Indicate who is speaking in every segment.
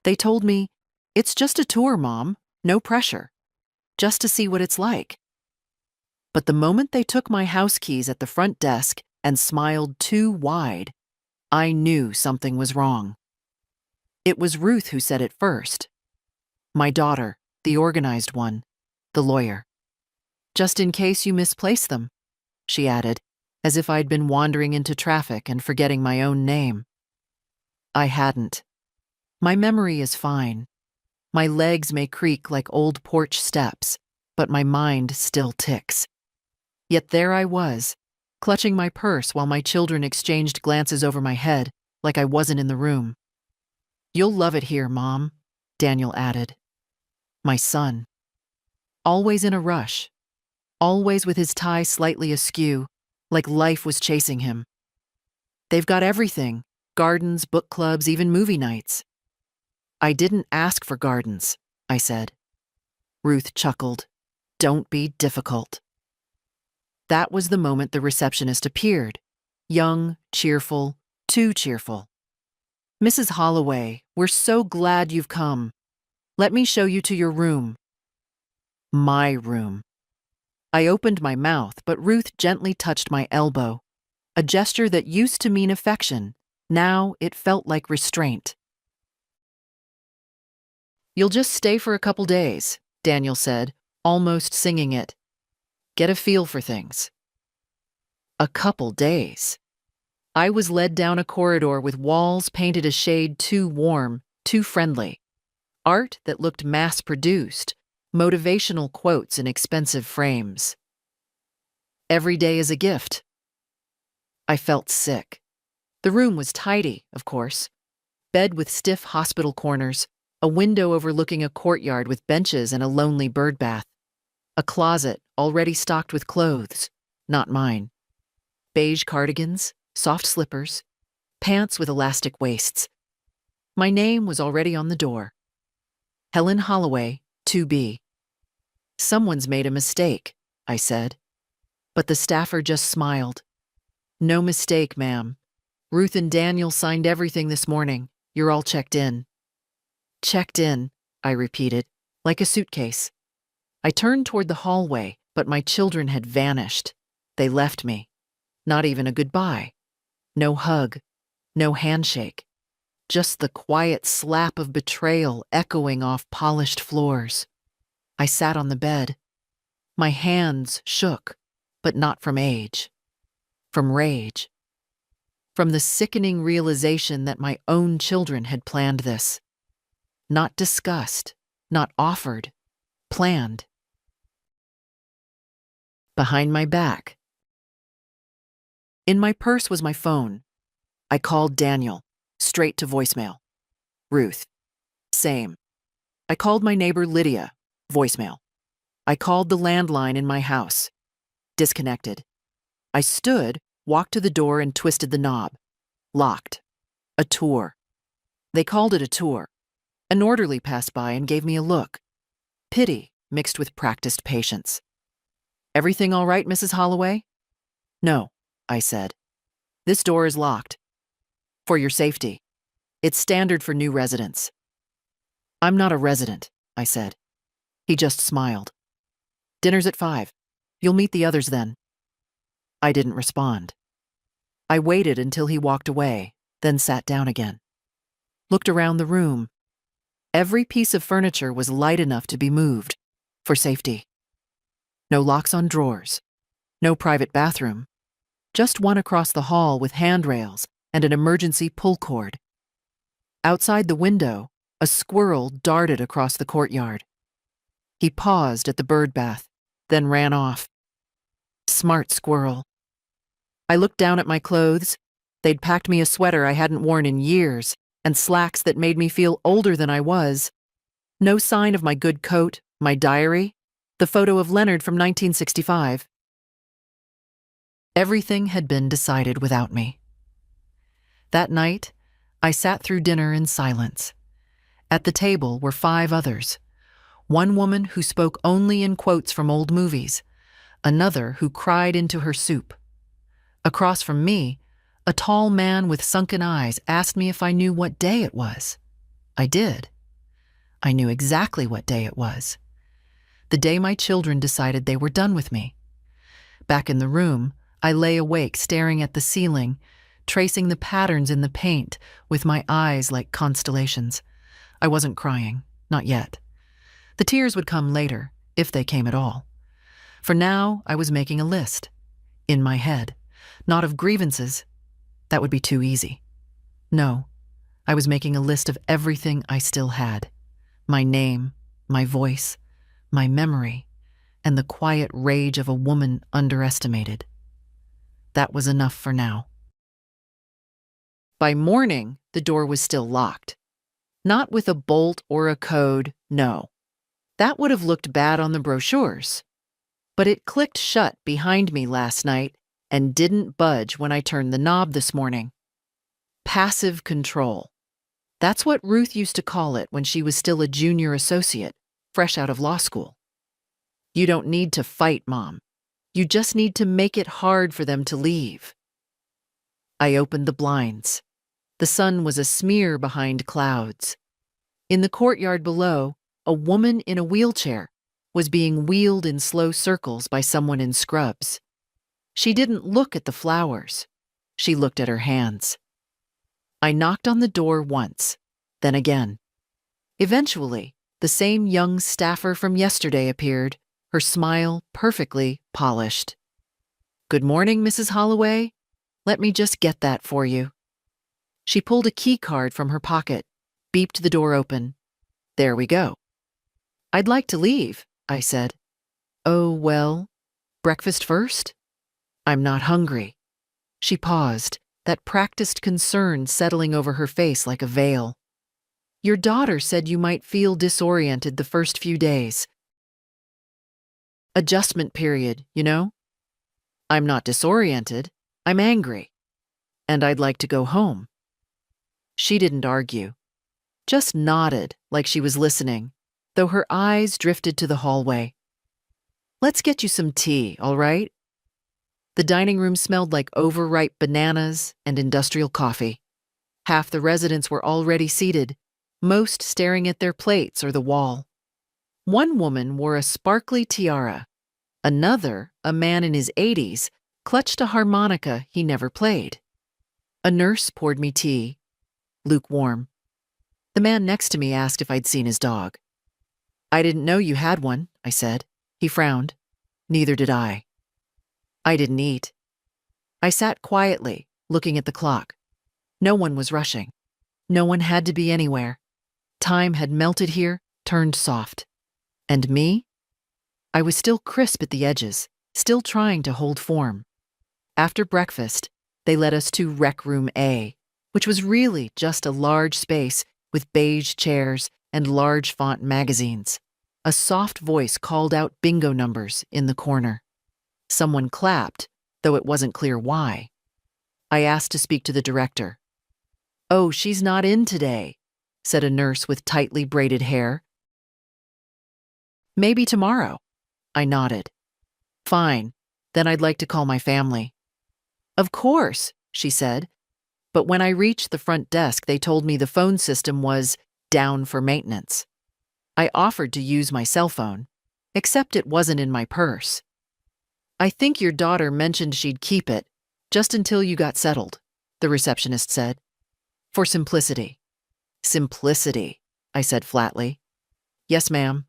Speaker 1: They told me, "It's just a tour, Mom. No pressure. Just to see what it's like." But the moment they took my house keys at the front desk and smiled too wide, I knew something was wrong. It was Ruth who said it first. My daughter, the organized one, the lawyer. "Just in case you misplace them," she added, as if I'd been wandering into traffic and forgetting my own name. I hadn't. My memory is fine. My legs may creak like old porch steps, but my mind still ticks. Yet there I was, clutching my purse while my children exchanged glances over my head like I wasn't in the room. "You'll love it here, Mom," Daniel added. My son. Always in a rush. Always with his tie slightly askew, like life was chasing him. "They've got everything. Gardens, book clubs, even movie nights." "I didn't ask for gardens," I said. Ruth chuckled. "Don't be difficult." That was the moment the receptionist appeared. Young, cheerful, too cheerful. "Mrs. Holloway, we're so glad you've come. Let me show you to your room." My room. I opened my mouth, but Ruth gently touched my elbow. A gesture that used to mean affection. Now it felt like restraint. "You'll just stay for a couple days," Daniel said, almost singing it. "Get a feel for things." A couple days. I was led down a corridor with walls painted a shade too warm, too friendly. Art that looked mass-produced, motivational quotes in expensive frames. Every day is a gift. I felt sick. The room was tidy, of course. Bed with stiff hospital corners, a window overlooking a courtyard with benches and a lonely bird bath. A closet already stocked with clothes, not mine. Beige cardigans, soft slippers, pants with elastic waists. My name was already on the door. Helen Holloway, 2B. "Someone's made a mistake," I said. But the staffer just smiled. "No mistake, ma'am. Ruth and Daniel signed everything this morning. You're all checked in." "Checked in," I repeated, like a suitcase. I turned toward the hallway, but my children had vanished. They left me. Not even a goodbye. No hug. No handshake. Just the quiet slap of betrayal echoing off polished floors. I sat on the bed. My hands shook, but not from age. From rage. From the sickening realization that my own children had planned this. Not discussed, not offered, planned. Behind my back. In my purse was my phone. I called Daniel, straight to voicemail. Ruth. Same. I called my neighbor Lydia, voicemail. I called the landline in my house. Disconnected. I stood, walked to the door and twisted the knob. Locked. A tour. They called it a tour. An orderly passed by and gave me a look. Pity mixed with practiced patience. "Everything all right, Mrs. Holloway?" "No," I said. "This door is locked. For your safety. It's standard for new residents." "I'm not a resident," I said. He just smiled. "Dinner's at 5. You'll meet the others then." I didn't respond. I waited until he walked away, then sat down again. Looked around the room. Every piece of furniture was light enough to be moved, for safety. No locks on drawers. No private bathroom. Just one across the hall with handrails and an emergency pull cord. Outside the window, a squirrel darted across the courtyard. He paused at the bird bath, then ran off. Smart squirrel. I looked down at my clothes. They'd packed me a sweater I hadn't worn in years, and slacks that made me feel older than I was. No sign of my good coat, my diary, the photo of Leonard from 1965. Everything had been decided without me. That night, I sat through dinner in silence. At the table were 5 others. One woman who spoke only in quotes from old movies, another who cried into her soup. Across from me, a tall man with sunken eyes asked me if I knew what day it was. I did. I knew exactly what day it was. The day my children decided they were done with me. Back in the room, I lay awake staring at the ceiling, tracing the patterns in the paint with my eyes like constellations. I wasn't crying, not yet. The tears would come later, if they came at all. For now, I was making a list. In my head. Not of grievances. That would be too easy. No, I was making a list of everything I still had. My name, my voice, my memory, and the quiet rage of a woman underestimated. That was enough for now. By morning, the door was still locked. Not with a bolt or a code, no. That would have looked bad on the brochures. But it clicked shut behind me last night and didn't budge when I turned the knob this morning. Passive control. That's what Ruth used to call it when she was still a junior associate, fresh out of law school. You don't need to fight, Mom. You just need to make it hard for them to leave. I opened the blinds. The sun was a smear behind clouds. In the courtyard below, a woman in a wheelchair was being wheeled in slow circles by someone in scrubs. She didn't look at the flowers. She looked at her hands. I knocked on the door once, then again. Eventually, the same young staffer from yesterday appeared, her smile perfectly polished. "Good morning, Mrs. Holloway. Let me just get that for you." She pulled a key card from her pocket, beeped the door open. There we go. "I'd like to leave," I said. "Oh, well, breakfast first?" "I'm not hungry." She paused, that practiced concern settling over her face like a veil. "Your daughter said you might feel disoriented the first few days. Adjustment period, you know?" "I'm not disoriented. I'm angry. And I'd like to go home." She didn't argue. Just nodded like she was listening, though her eyes drifted to the hallway. "Let's get you some tea, all right?" The dining room smelled like overripe bananas and industrial coffee. Half the residents were already seated, most staring at their plates or the wall. One woman wore a sparkly tiara. Another, a man in his 80s, clutched a harmonica he never played. A nurse poured me tea, lukewarm. The man next to me asked if I'd seen his dog. "I didn't know you had one," I said. He frowned. Neither did I. I didn't eat. I sat quietly, looking at the clock. No one was rushing. No one had to be anywhere. Time had melted here, turned soft. And me? I was still crisp at the edges, still trying to hold form. After breakfast, they led us to Rec Room A, which was really just a large space with beige chairs and large font magazines. A soft voice called out bingo numbers in the corner. Someone clapped, though it wasn't clear why. I asked to speak to the director. "Oh, she's not in today," said a nurse with tightly braided hair. "Maybe tomorrow." I nodded. "Fine, then I'd like to call my family." "Of course," she said. But when I reached the front desk, they told me the phone system was down for maintenance. I offered to use my cell phone, except it wasn't in my purse. "I think your daughter mentioned she'd keep it, just until you got settled," the receptionist said. "For simplicity." "Simplicity," I said flatly. "Yes, ma'am."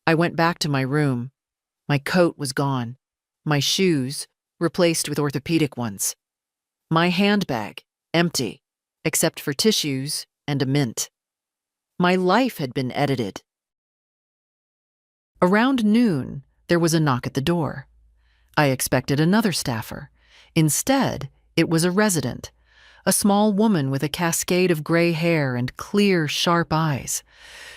Speaker 1: I went back to my room. My coat was gone. My shoes, replaced with orthopedic ones. My handbag, empty, except for tissues and a mint. My life had been edited. Around noon, there was a knock at the door. I expected another staffer. Instead, it was a resident, a small woman with a cascade of gray hair and clear, sharp eyes.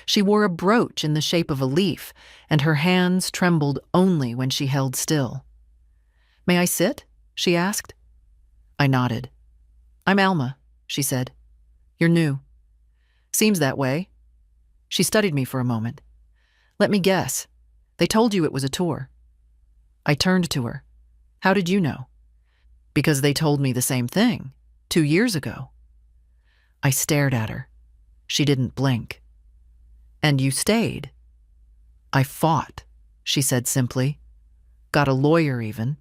Speaker 1: She wore a brooch in the shape of a leaf, and her hands trembled only when she held still. "May I sit?" she asked. I nodded. "I'm Alma," she said. "You're new." "Seems that way." She studied me for a moment. "Let me guess. They told you it was a tour." I turned to her. "How did you know?" "Because they told me the same thing, 2 years ago." I stared at her. She didn't blink. And you stayed. I fought, she said simply. Got a lawyer even.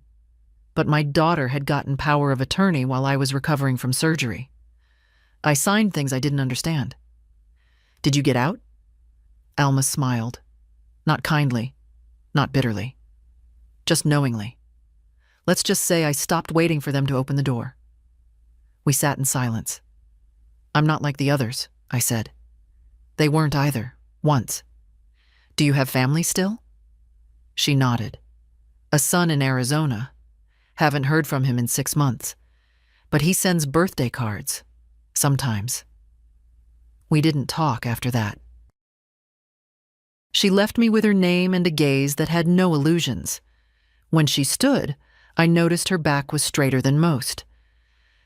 Speaker 1: But my daughter had gotten power of attorney while I was recovering from surgery. I signed things I didn't understand. Did you get out? Alma smiled. Not kindly, not bitterly. Just knowingly. Let's just say I stopped waiting for them to open the door. We sat in silence. I'm not like the others, I said. They weren't either, once. Do you have family still? She nodded. A son in Arizona. Haven't heard from him in 6 months. But he sends birthday cards. Sometimes. We didn't talk after that. She left me with her name and a gaze that had no illusions. When she stood, I noticed her back was straighter than most.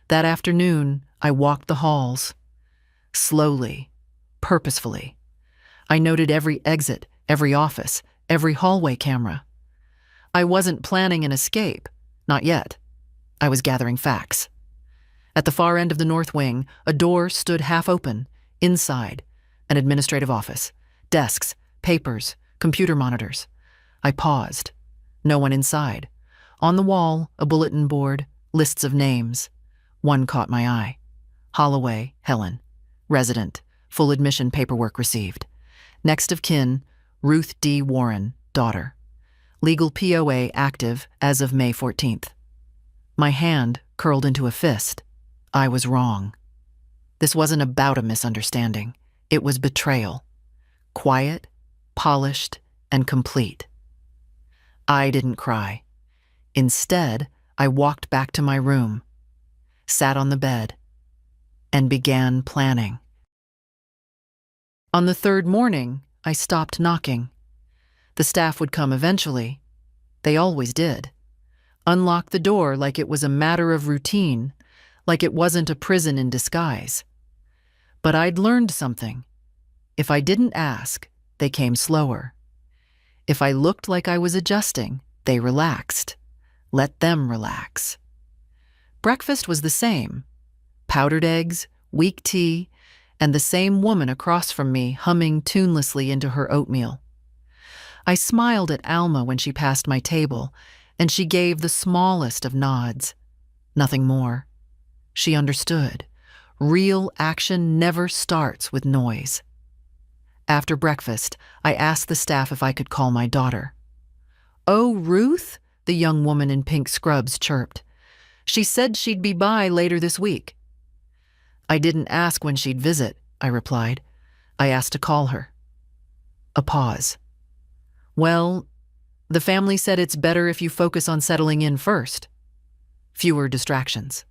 Speaker 1: That afternoon, I walked the halls. Slowly, purposefully. I noted every exit, every office, every hallway camera. I wasn't planning an escape. Not yet. I was gathering facts. At the far end of the north wing, a door stood half open. Inside, an administrative office. Desks, papers, computer monitors. I paused. No one inside. On the wall, a bulletin board, lists of names. One caught my eye. Holloway, Helen. Resident, full admission paperwork received. Next of kin, Ruth D. Warren, daughter. Legal POA active as of May 14th. My hand curled into a fist. I was wrong. This wasn't about a misunderstanding. It was betrayal. Quiet, polished, and complete. I didn't cry. Instead, I walked back to my room, sat on the bed, and began planning. On the third morning, I stopped knocking. The staff would come eventually. They always did. Unlock the door like it was a matter of routine, like it wasn't a prison in disguise. But I'd learned something. If I didn't ask, they came slower. If I looked like I was adjusting, they relaxed. Let them relax. Breakfast was the same. Powdered eggs, weak tea, and the same woman across from me humming tunelessly into her oatmeal. I smiled at Alma when she passed my table, and she gave the smallest of nods. Nothing more. She understood. Real action never starts with noise. After breakfast, I asked the staff if I could call my daughter. "Oh, Ruth," the young woman in pink scrubs chirped. "She said she'd be by later this week." "I didn't ask when she'd visit," I replied. "I asked to call her." A pause. "Well, the family said it's better if you focus on settling in first. Fewer distractions."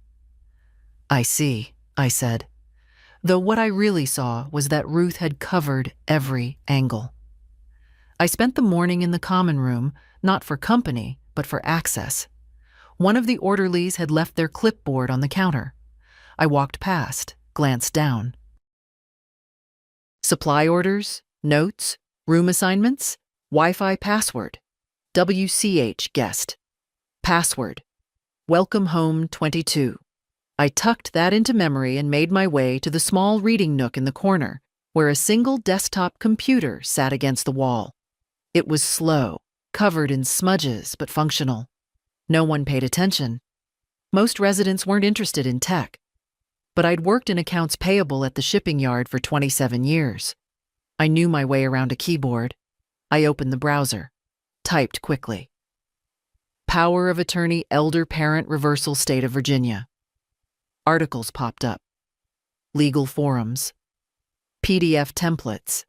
Speaker 1: "I see," I said, though what I really saw was that Ruth had covered every angle. I spent the morning in the common room, not for company, but for access. One of the orderlies had left their clipboard on the counter. I walked past, glanced down. Supply orders, notes, room assignments, Wi-Fi password, WCH guest, password, welcome home 22. I tucked that into memory and made my way to the small reading nook in the corner, where a single desktop computer sat against the wall. It was slow, covered in smudges, but functional. No one paid attention. Most residents weren't interested in tech. But I'd worked in accounts payable at the shipping yard for 27 years. I knew my way around a keyboard. I opened the browser, typed quickly. Power of attorney elder parent reversal state of Virginia. Articles popped up. Legal forums. PDF templates.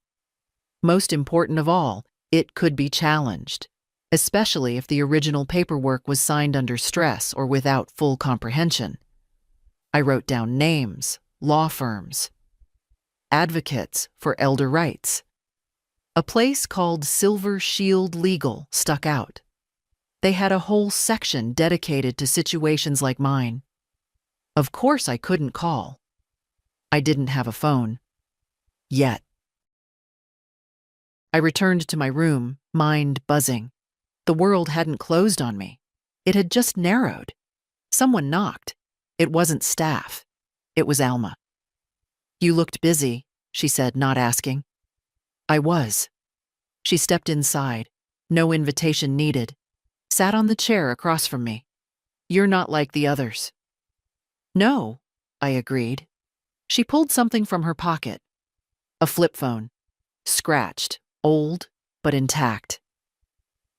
Speaker 1: Most important of all, it could be challenged, especially if the original paperwork was signed under stress or without full comprehension. I wrote down names, law firms, advocates for elder rights. A place called Silver Shield Legal stuck out. They had a whole section dedicated to situations like mine. Of course I couldn't call. I didn't have a phone. Yet. I returned to my room, mind buzzing. The world hadn't closed on me. It had just narrowed. Someone knocked. It wasn't staff. It was Alma. "You looked busy," she said, not asking. I was. She stepped inside, no invitation needed, sat on the chair across from me. You're not like the others. No, I agreed. She pulled something from her pocket. A flip phone. Scratched, old, but intact.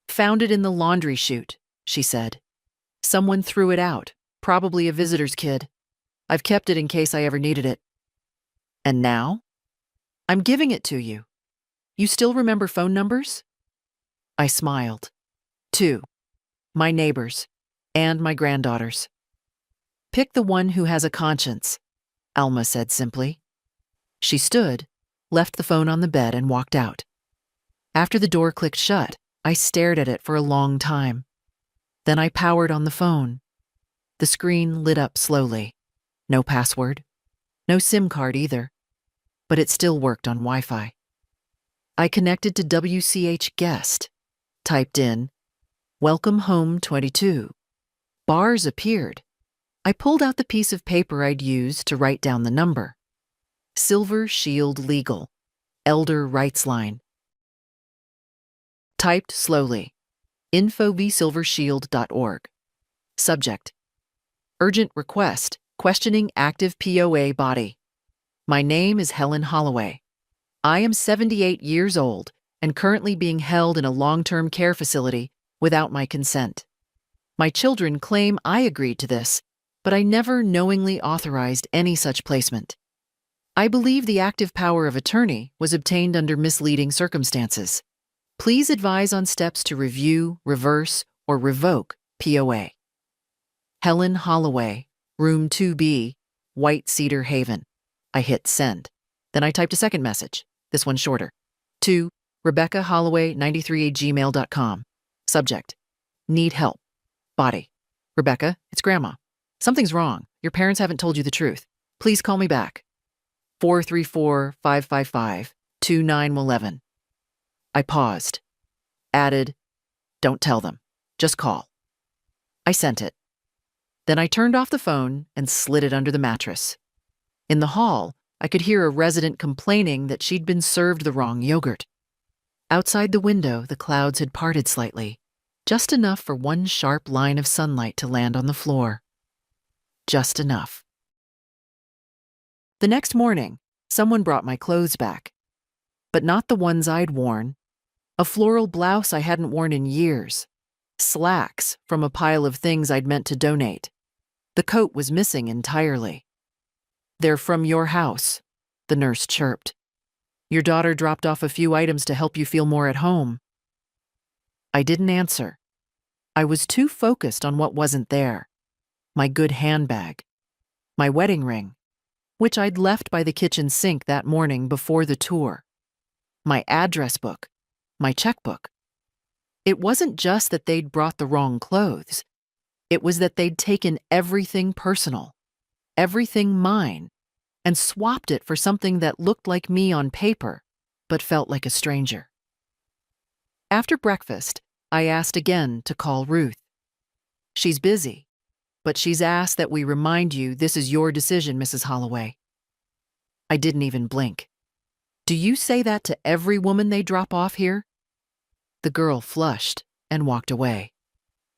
Speaker 1: Found it in the laundry chute, she said. Someone threw it out, probably a visitor's kid. I've kept it in case I ever needed it. And now? I'm giving it to you. You still remember phone numbers? I smiled. 2. My neighbors. And my granddaughter's. Pick the one who has a conscience, Alma said simply. She stood, left the phone on the bed, and walked out. After the door clicked shut, I stared at it for a long time. Then I powered on the phone. The screen lit up slowly. No password. No SIM card either. But it still worked on Wi-Fi. I connected to WCH Guest. Typed in, Welcome Home 22. Bars appeared. I pulled out the piece of paper I'd used to write down the number. Silver Shield Legal. Elder Rights Line. Typed slowly. info@silvershield.org. Subject. Urgent request, questioning active POA body. My name is Helen Holloway. I am 78 years old and currently being held in a long-term care facility without my consent. My children claim I agreed to this, but I never knowingly authorized any such placement. I believe the active power of attorney was obtained under misleading circumstances. Please advise on steps to review, reverse, or revoke POA. Helen Holloway, Room 2B, White Cedar Haven. I hit send. Then I typed a second message, this one shorter. To RebeccaHolloway93@gmail.com. Subject. Need help. Body. Rebecca, it's Grandma. Something's wrong. Your parents haven't told you the truth. Please call me back. 434-555-2911. I paused. Added, don't tell them. Just call. I sent it. Then I turned off the phone and slid it under the mattress. In the hall, I could hear a resident complaining that she'd been served the wrong yogurt. Outside the window, the clouds had parted slightly, just enough for one sharp line of sunlight to land on the floor. Just enough. The next morning, someone brought my clothes back. But not the ones I'd worn. A floral blouse I hadn't worn in years. Slacks from a pile of things I'd meant to donate. The coat was missing entirely. They're from your house, the nurse chirped. Your daughter dropped off a few items to help you feel more at home. I didn't answer. I was too focused on what wasn't there. My good handbag. My wedding ring, which I'd left by the kitchen sink that morning before the tour. My address book. My checkbook. It wasn't just that they'd brought the wrong clothes. It was that they'd taken everything personal, everything mine, and swapped it for something that looked like me on paper, but felt like a stranger. After breakfast, I asked again to call Ruth. She's busy, but she's asked that we remind you this is your decision, Mrs. Holloway. I didn't even blink. Do you say that to every woman they drop off here? The girl flushed and walked away.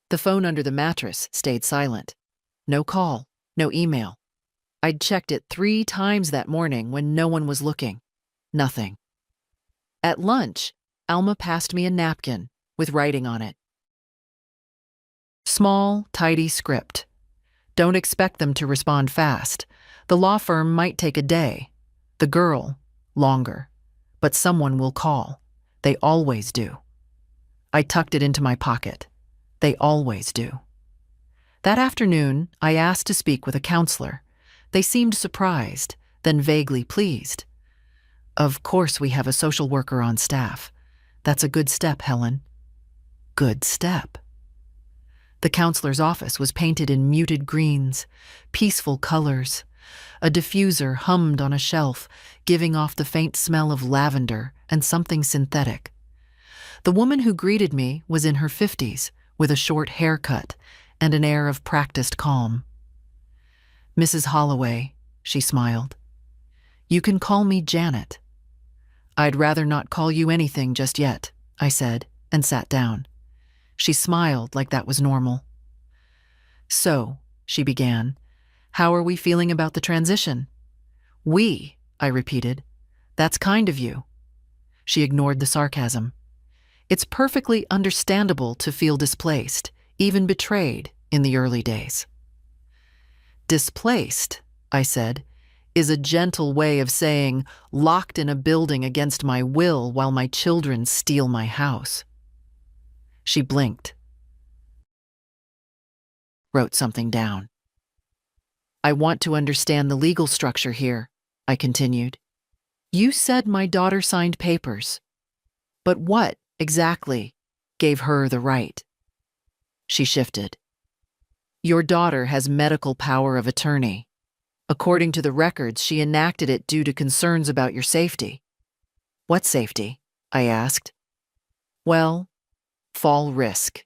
Speaker 1: The phone under the mattress stayed silent. No call, no email. I'd checked it 3 times that morning when no one was looking. Nothing. At lunch, Alma passed me a napkin with writing on it. Small, tidy script. Don't expect them to respond fast. The law firm might take a day. The girl, longer. But someone will call. They always do. I tucked it into my pocket. They always do. That afternoon, I asked to speak with a counselor. They seemed surprised, then vaguely pleased. Of course we have a social worker on staff. That's a good step, Helen. Good step. The counselor's office was painted in muted greens, peaceful colors. A diffuser hummed on a shelf, giving off the faint smell of lavender and something synthetic. The woman who greeted me was in her 50s, with a short haircut and an air of practiced calm. Mrs. Holloway, she smiled. You can call me Janet. I'd rather not call you anything just yet, I said, and sat down. She smiled like that was normal. So, she began, how are we feeling about the transition? We, I repeated. That's kind of you. She ignored the sarcasm. It's perfectly understandable to feel displaced, even betrayed, in the early days. Displaced, I said, is a gentle way of saying locked in a building against my will while my children steal my house. She blinked. Wrote something down. I want to understand the legal structure here, I continued. You said my daughter signed papers. But what, exactly, gave her the right? She shifted. Your daughter has medical power of attorney. According to the records, she enacted it due to concerns about your safety. What safety? I asked. Well, fall risk,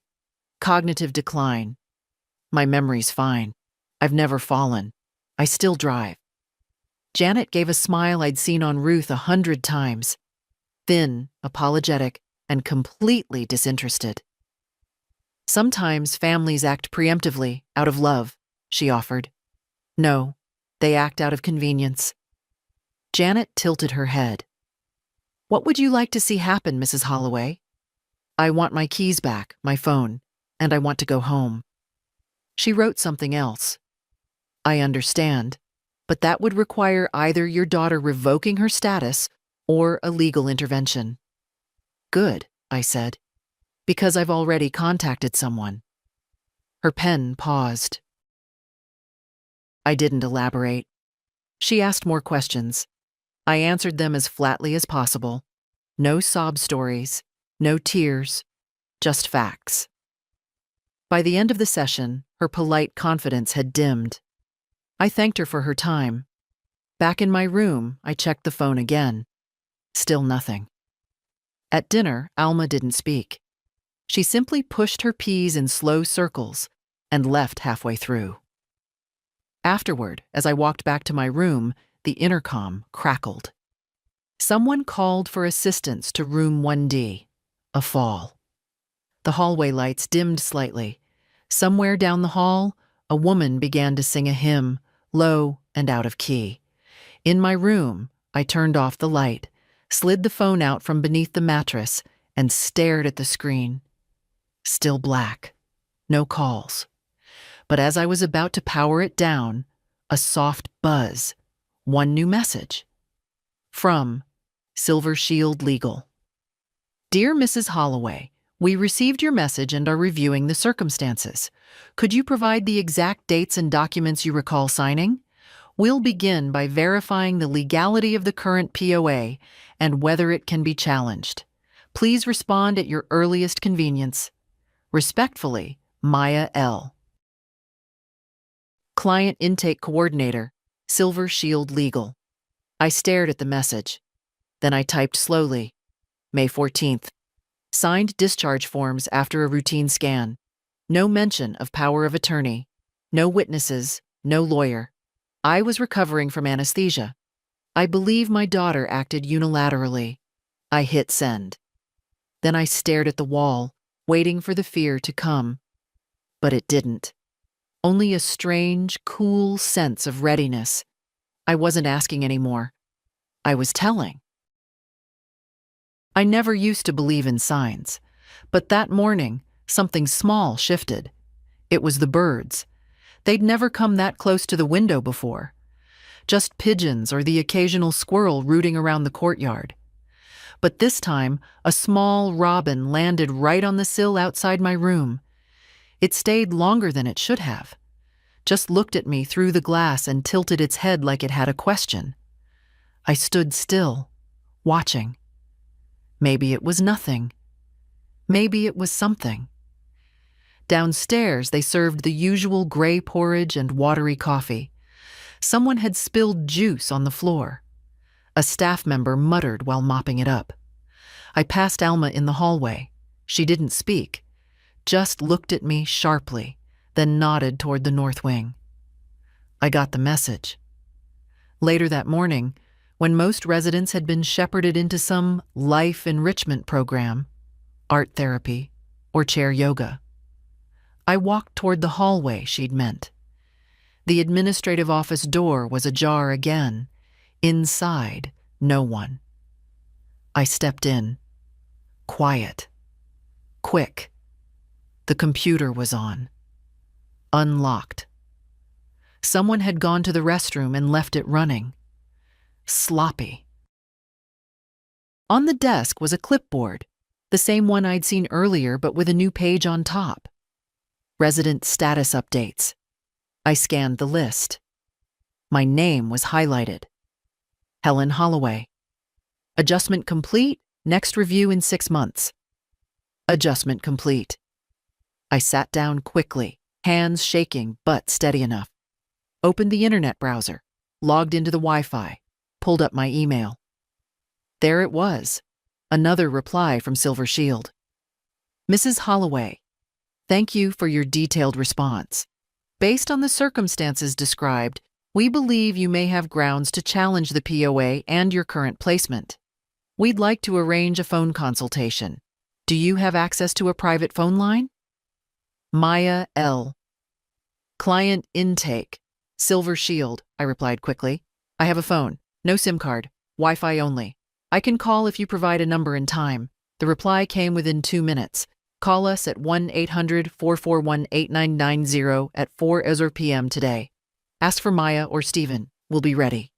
Speaker 1: cognitive decline. My memory's fine. I've never fallen. I still drive. Janet gave a smile I'd seen on Ruth 100 times. Thin, apologetic, and completely disinterested. Sometimes families act preemptively, out of love, she offered. No, they act out of convenience. Janet tilted her head. What would you like to see happen, Mrs. Holloway? I want my keys back, my phone, and I want to go home. She wrote something else. I understand, but that would require either your daughter revoking her status or a legal intervention. Good, I said, because I've already contacted someone. Her pen paused. I didn't elaborate. She asked more questions. I answered them as flatly as possible. No sob stories, no tears, just facts. By the end of the session, her polite confidence had dimmed. I thanked her for her time. Back in my room, I checked the phone again. Still nothing. At dinner, Alma didn't speak. She simply pushed her peas in slow circles and left halfway through. Afterward, as I walked back to my room, the intercom crackled. Someone called for assistance to room 1D. A fall. The hallway lights dimmed slightly. Somewhere down the hall, a woman began to sing a hymn, low and out of key. In my room, I turned off the light, slid the phone out from beneath the mattress, and stared at the screen. Still black. No calls. But as I was about to power it down, a soft buzz. One new message. From Silver Shield Legal. Dear Mrs. Holloway, we received your message and are reviewing the circumstances. Could you provide the exact dates and documents you recall signing? We'll begin by verifying the legality of the current POA and whether it can be challenged. Please respond at your earliest convenience. Respectfully, Maya L. Client Intake Coordinator, Silver Shield Legal. I stared at the message. Then I typed slowly. May 14th. Signed discharge forms after a routine scan. No mention of power of attorney. No witnesses, no lawyer. I was recovering from anesthesia. I believe my daughter acted unilaterally. I hit send. Then I stared at the wall, waiting for the fear to come. But it didn't. Only a strange, cool sense of readiness. I wasn't asking anymore. I was telling. I never used to believe in signs, but that morning, something small shifted. It was the birds. They'd never come that close to the window before. Just pigeons or the occasional squirrel rooting around the courtyard. But this time, a small robin landed right on the sill outside my room. It stayed longer than it should have. Just looked at me through the glass and tilted its head like it had a question. I stood still, watching. Maybe it was nothing. Maybe it was something. Downstairs, they served the usual gray porridge and watery coffee. Someone had spilled juice on the floor. A staff member muttered while mopping it up. I passed Alma in the hallway. She didn't speak, just looked at me sharply, then nodded toward the north wing. I got the message. Later that morning, when most residents had been shepherded into some life enrichment program, art therapy, or chair yoga. I walked toward the hallway she'd meant. The administrative office door was ajar again. Inside, no one. I stepped in. Quiet. Quick. The computer was on. Unlocked. Someone had gone to the restroom and left it running. Sloppy. On the desk was a clipboard, the same one I'd seen earlier but with a new page on top. Resident status updates. I scanned the list. My name was highlighted. Helen Holloway. Adjustment complete, next review in 6 months. Adjustment complete. I sat down quickly, hands shaking but steady enough. Opened the internet browser, logged into the Wi-Fi, pulled up my email. There it was, another reply from Silver Shield. Mrs. Holloway, thank you for your detailed response. Based on the circumstances described, we believe you may have grounds to challenge the POA and your current placement. We'd like to arrange a phone consultation. Do you have access to a private phone line? Maya L. Client intake. Silver Shield, I replied quickly. I have a phone, no SIM card, Wi-Fi only. I can call if you provide a number and time. The reply came within 2 minutes. Call us at 1-800-441-8990 at 4 p.m. today. Ask for Maya or Stephen. We'll be ready.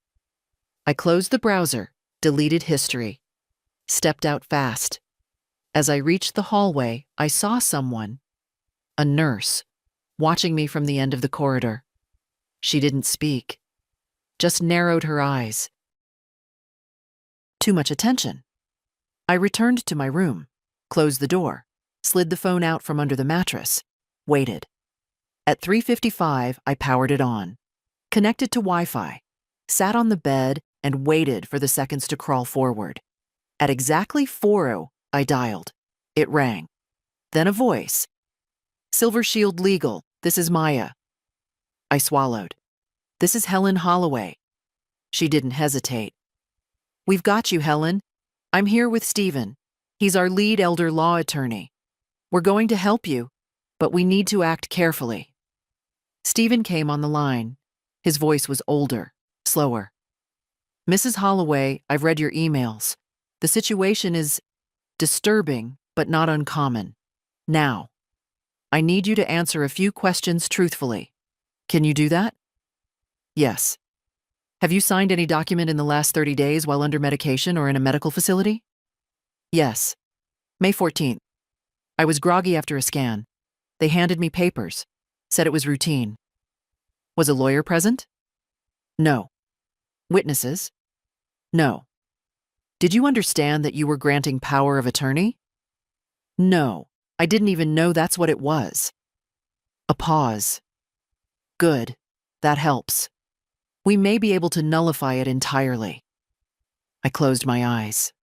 Speaker 1: I closed the browser, deleted history, stepped out fast. As I reached the hallway, I saw someone, a nurse, watching me from the end of the corridor. She didn't speak, just narrowed her eyes. Too much attention. I returned to my room, closed the door, slid the phone out from under the mattress, waited. At 3:55, I powered it on, connected to Wi-Fi, sat on the bed and waited for the seconds to crawl forward. At exactly 4:00, I dialed. It rang. Then a voice. Silver Shield Legal, this is Maya. I swallowed. This is Helen Holloway. She didn't hesitate. We've got you, Helen. I'm here with Stephen. He's our lead elder law attorney. We're going to help you, but we need to act carefully. Stephen came on the line. His voice was older, slower. Mrs. Holloway, I've read your emails. The situation is disturbing, but not uncommon. Now, I need you to answer a few questions truthfully. Can you do that? Yes. Have you signed any document in the last 30 days while under medication or in a medical facility? Yes. May 14th. I was groggy after a scan. They handed me papers, said it was routine. Was a lawyer present? No. Witnesses? No. Did you understand that you were granting power of attorney? No. I didn't even know that's what it was. A pause. Good. That helps. We may be able to nullify it entirely. I closed my eyes.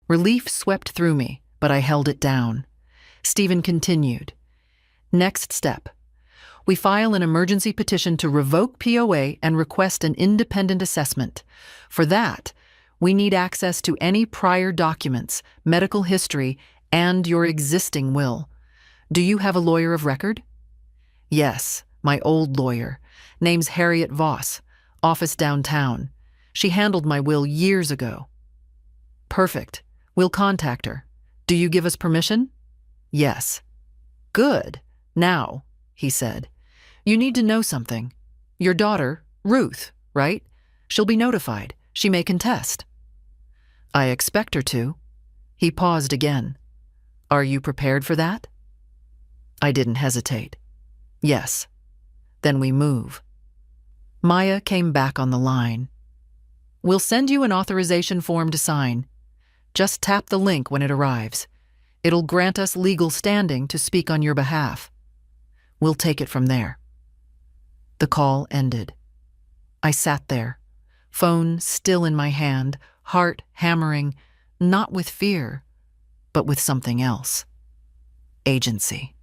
Speaker 1: Relief swept through me, but I held it down. Stephen continued. Next step. We file an emergency petition to revoke POA and request an independent assessment. For that, we need access to any prior documents, medical history, and your existing will. Do you have a lawyer of record? Yes, my old lawyer. Name's Harriet Voss, office downtown. She handled my will years ago. Perfect. We'll contact her. Do you give us permission? Yes. Good. Now, he said, you need to know something. Your daughter, Ruth, right? She'll be notified. She may contest. I expect her to. He paused again. Are you prepared for that? I didn't hesitate. Yes. Then we move. Maya came back on the line. We'll send you an authorization form to sign. Just tap the link when it arrives. It'll grant us legal standing to speak on your behalf. We'll take it from there. The call ended. I sat there, phone still in my hand, heart hammering, not with fear, but with something else. Agency.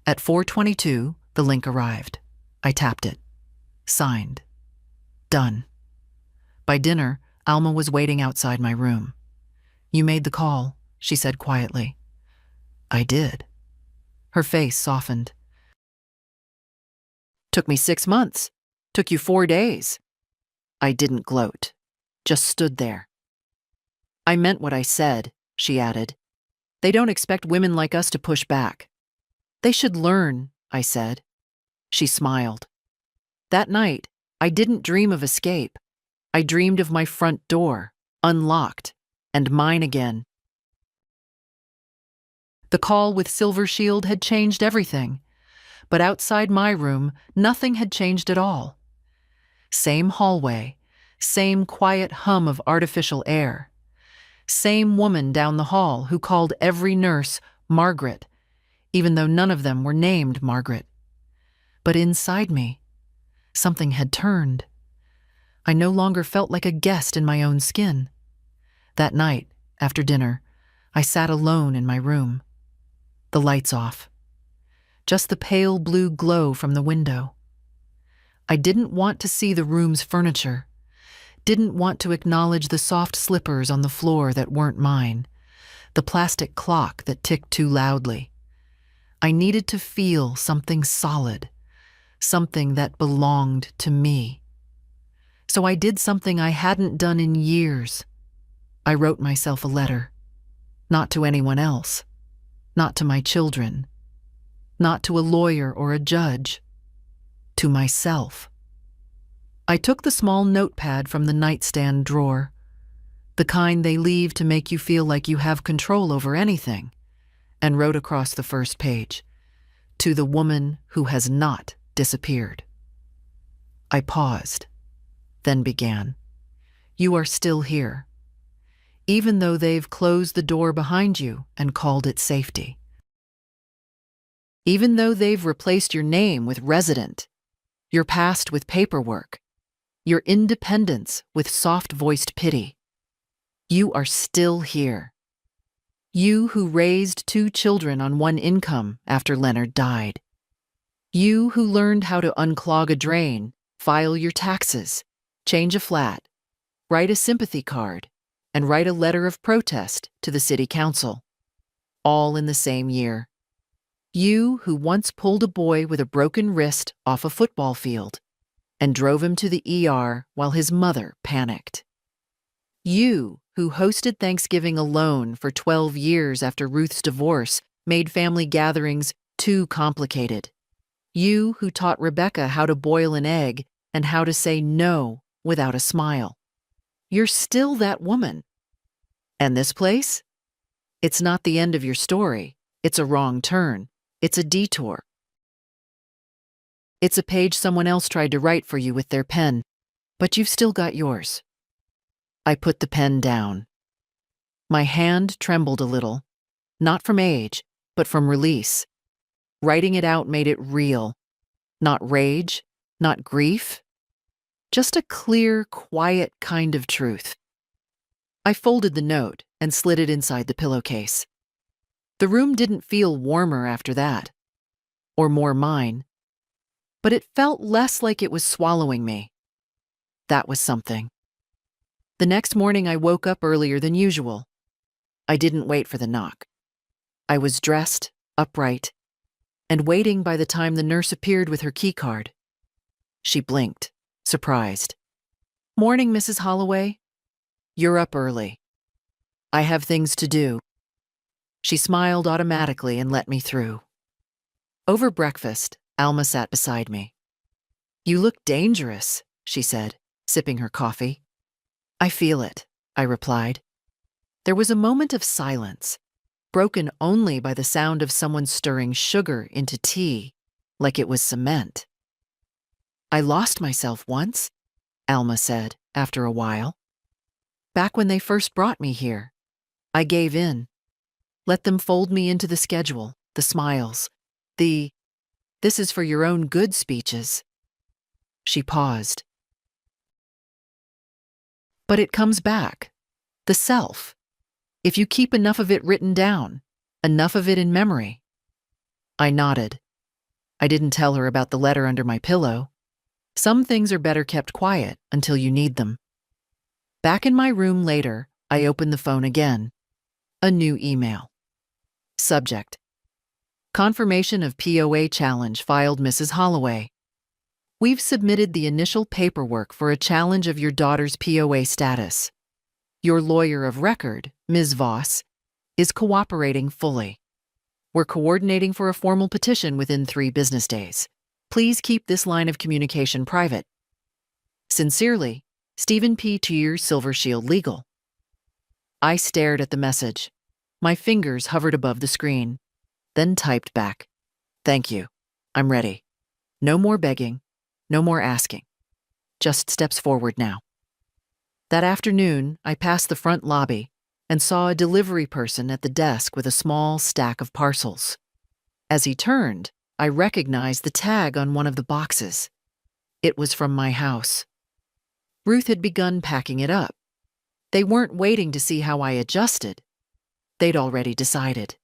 Speaker 1: At 4:22, the link arrived. I tapped it. Signed. Done. By dinner, Alma was waiting outside my room. "You made the call," she said quietly. "I did." Her face softened. "Took me 6 months. Took you 4 days." I didn't gloat, just stood there. "I meant what I said," she added. "They don't expect women like us to push back." "They should learn," I said. She smiled. That night, I didn't dream of escape. I dreamed of my front door, unlocked, and mine again. The call with Silver Shield had changed everything, but outside my room, nothing had changed at all. Same hallway, same quiet hum of artificial air. Same woman down the hall who called every nurse Margaret, even though none of them were named Margaret. But inside me, something had turned. I no longer felt like a guest in my own skin. That night, after dinner, I sat alone in my room. The lights off. Just the pale blue glow from the window. I didn't want to see the room's furniture. Didn't want to acknowledge the soft slippers on the floor that weren't mine. The plastic clock that ticked too loudly. I needed to feel something solid. Something that belonged to me. So I did something I hadn't done in years. I wrote myself a letter. Not to anyone else. Not to my children. Not to a lawyer or a judge. To myself. I took the small notepad from the nightstand drawer, the kind they leave to make you feel like you have control over anything, and wrote across the first page, "To the woman who has not disappeared." I paused, then began. "You are still here, even though they've closed the door behind you and called it safety. Even though they've replaced your name with resident, your past with paperwork, your independence with soft-voiced pity. You are still here. You who raised 2 children on 1 income after Leonard died. You who learned how to unclog a drain, file your taxes, change a flat, write a sympathy card, and write a letter of protest to the city council. All in the same year. You who once pulled a boy with a broken wrist off a football field and drove him to the ER while his mother panicked. You who hosted Thanksgiving alone for 12 years after Ruth's divorce made family gatherings too complicated. You who taught Rebecca how to boil an egg and how to say no without a smile. You're still that woman. And this place? It's not the end of your story. It's a wrong turn. It's a detour. It's a page someone else tried to write for you with their pen, but you've still got yours. I put the pen down. My hand trembled a little, not from age, but from release. Writing it out made it real. Not rage, not grief. Just a clear, quiet kind of truth. I folded the note and slid it inside the pillowcase. The room didn't feel warmer after that, or more mine, but it felt less like it was swallowing me. That was something. The next morning I woke up earlier than usual. I didn't wait for the knock. I was dressed, upright, and waiting by the time the nurse appeared with her keycard. She blinked, surprised. "Morning, Mrs. Holloway. You're up early. I have things to do." She smiled automatically and let me through. Over breakfast, Alma sat beside me. "You look dangerous," she said, sipping her coffee. "I feel it," I replied. There was a moment of silence, broken only by the sound of someone stirring sugar into tea, like it was cement. "I lost myself once," Alma said after a while. "Back when they first brought me here, I gave in. Let them fold me into the schedule, the smiles, the 'this is for your own good' speeches." She paused. "But it comes back. The self. If you keep enough of it written down, enough of it in memory." I nodded. I didn't tell her about the letter under my pillow. Some things are better kept quiet until you need them. Back in my room later, I opened the phone again. A new email. Subject: Confirmation of POA challenge filed Mrs. Holloway. We've submitted the initial paperwork for a challenge of your daughter's POA status. Your lawyer of record, Ms. Voss, is cooperating fully. We're coordinating for a formal petition within 3 business days. Please keep this line of communication private. Sincerely, Stephen P. Tier, Silver Shield Legal. I stared at the message. My fingers hovered above the screen, then typed back. Thank you. I'm ready. No more begging, no more asking. Just steps forward now. That afternoon, I passed the front lobby and saw a delivery person at the desk with a small stack of parcels. As he turned, I recognized the tag on one of the boxes. It was from my house. Ruth had begun packing it up. They weren't waiting to see how I adjusted. They'd already decided.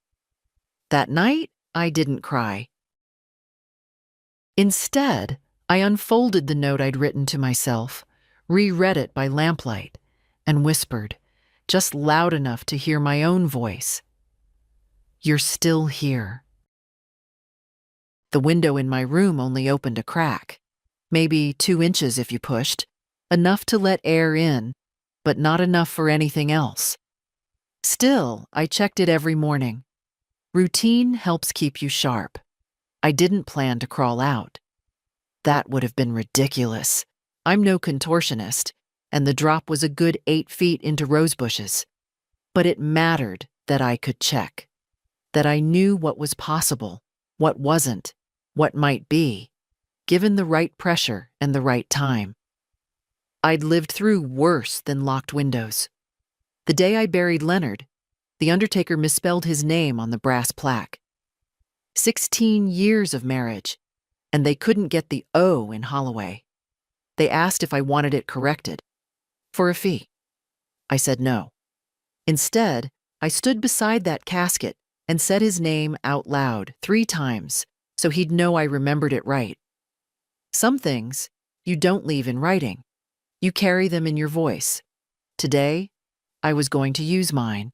Speaker 1: That night, I didn't cry. Instead, I unfolded the note I'd written to myself, reread it by lamplight, and whispered, just loud enough to hear my own voice. You're still here. The window in my room only opened a crack, maybe 2 inches if you pushed, enough to let air in, but not enough for anything else. Still, I checked it every morning. Routine helps keep you sharp. I didn't plan to crawl out. That would have been ridiculous. I'm no contortionist, and the drop was a good 8 feet into rose bushes. But it mattered that I could check, that I knew what was possible, what wasn't, what might be, given the right pressure and the right time. I'd lived through worse than locked windows. The day I buried Leonard, the undertaker misspelled his name on the brass plaque. 16 years of marriage, and they couldn't get the O in Holloway. They asked if I wanted it corrected, for a fee. I said no. Instead, I stood beside that casket and said his name out loud 3 times, so he'd know I remembered it right. Some things you don't leave in writing. You carry them in your voice. Today, I was going to use mine.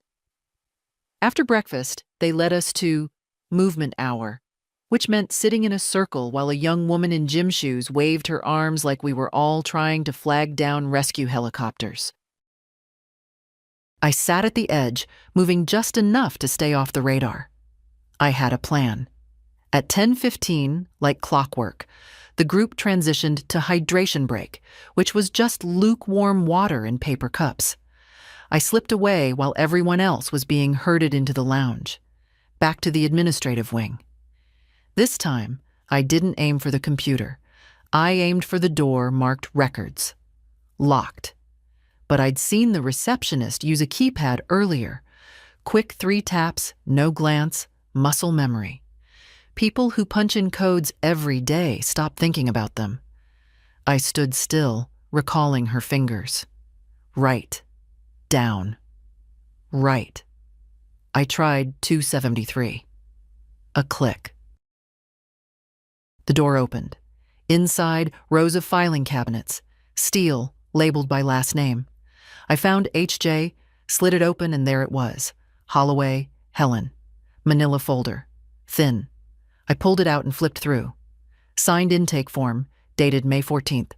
Speaker 1: After breakfast, they led us to movement hour, which meant sitting in a circle while a young woman in gym shoes waved her arms like we were all trying to flag down rescue helicopters. I sat at the edge, moving just enough to stay off the radar. I had a plan. At 10:15, like clockwork, the group transitioned to hydration break, which was just lukewarm water in paper cups. I slipped away while everyone else was being herded into the lounge, back to the administrative wing. This time, I didn't aim for the computer. I aimed for the door marked records. Locked. But I'd seen the receptionist use a keypad earlier. Quick 3 taps, no glance, muscle memory. People who punch in codes every day stop thinking about them. I stood still, recalling her fingers. Right. Down. Right. I tried 273. A click. The door opened. Inside, rows of filing cabinets. Steel, labeled by last name. I found HJ, slid it open, and there it was. Holloway, Helen. Manila folder. Thin. I pulled it out and flipped through. Signed intake form, dated May 14th.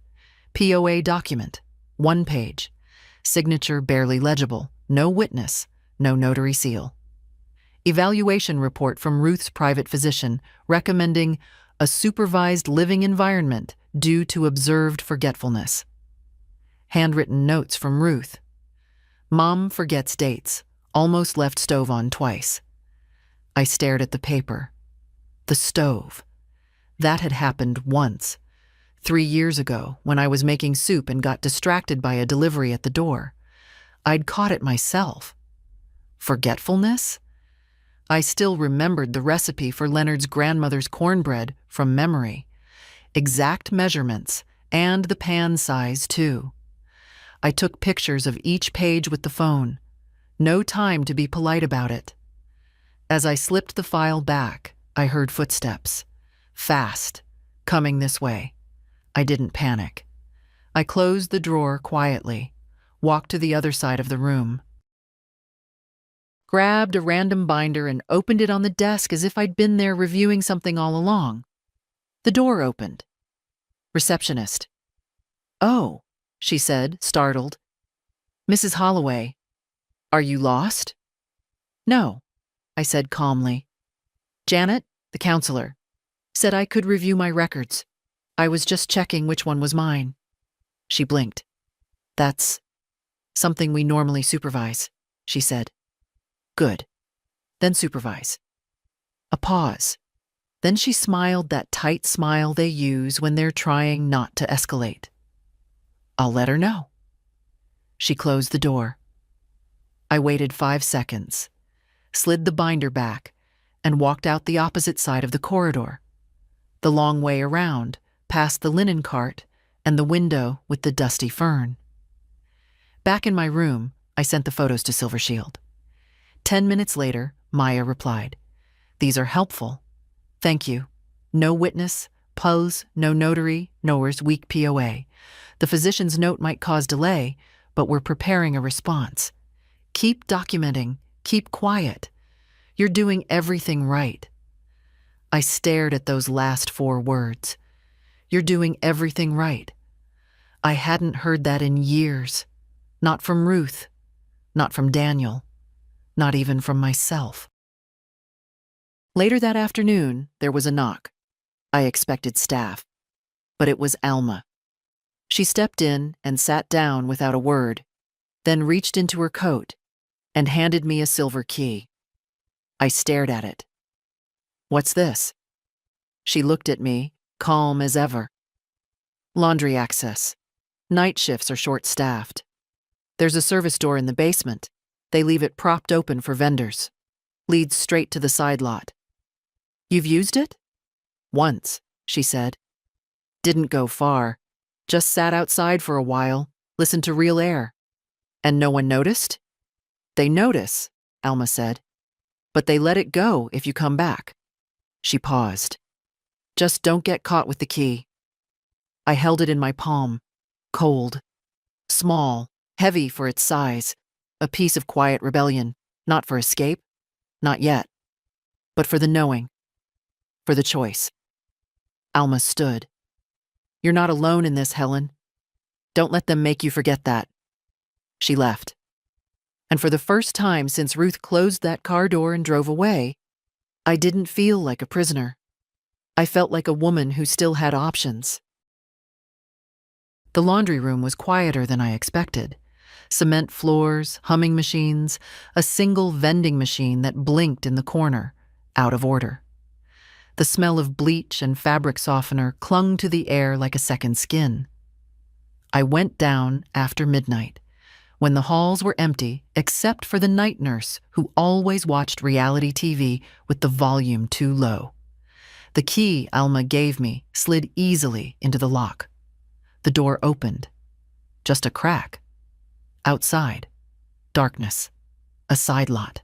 Speaker 1: POA document. 1 page. Signature barely legible. No witness. No notary seal. Evaluation report from Ruth's private physician recommending a supervised living environment due to observed forgetfulness. Handwritten notes from Ruth. Mom forgets dates. Almost left stove on twice. I stared at the paper. The stove. That had happened once. 3 years ago, when I was making soup and got distracted by a delivery at the door. I'd caught it myself. Forgetfulness? I still remembered the recipe for Leonard's grandmother's cornbread from memory. Exact measurements, and the pan size, too. I took pictures of each page with the phone. No time to be polite about it. As I slipped the file back, I heard footsteps. Fast. Coming this way. I didn't panic. I closed the drawer quietly, walked to the other side of the room, grabbed a random binder and opened it on the desk as if I'd been there reviewing something all along. The door opened. Receptionist. "Oh," she said, startled. "Mrs. Holloway, are you lost?" "No," I said calmly. "Janet, the counselor, said I could review my records. I was just checking which one was mine." She blinked. "That's something we normally supervise," she said. "Good. Then supervise." A pause. Then she smiled that tight smile they use when they're trying not to escalate. "I'll let her know." She closed the door. I waited 5 seconds, slid the binder back, and walked out the opposite side of the corridor, the long way around, past the linen cart and the window with the dusty fern. Back in my room, I sent the photos to Silver Shield. 10 minutes later, Maya replied, "These are helpful. Thank you. No witness, pose, no notary, nowhere's weak POA. The physician's note might cause delay, but we're preparing a response. Keep documenting, keep quiet. You're doing everything right." I stared at those last 4 words. You're doing everything right. I hadn't heard that in years. Not from Ruth, not from Daniel, not even from myself. Later that afternoon, there was a knock. I expected staff, but it was Alma. She stepped in and sat down without a word, then reached into her coat and handed me a silver key. I stared at it. "What's this?" She looked at me, calm as ever. "Laundry access. Night shifts are short-staffed. There's a service door in the basement. They leave it propped open for vendors. Leads straight to the side lot." "You've used it?" "Once," she said. "Didn't go far. Just sat outside for a while, listened to real air." "And no one noticed?" "They notice," Alma said. "But they let it go if you come back." She paused. "Just don't get caught with the key." I held it in my palm, cold, small, heavy for its size, a piece of quiet rebellion, not for escape, not yet, but for the knowing, for the choice. Alma stood. "You're not alone in this, Helen. Don't let them make you forget that." She left. And for the first time since Ruth closed that car door and drove away, I didn't feel like a prisoner. I felt like a woman who still had options. The laundry room was quieter than I expected. Cement floors, humming machines, a single vending machine that blinked in the corner, out of order. The smell of bleach and fabric softener clung to the air like a second skin. I went down after midnight, when the halls were empty except for the night nurse who always watched reality TV with the volume too low. The key Alma gave me slid easily into the lock. The door opened. Just a crack. Outside, darkness, a side lot,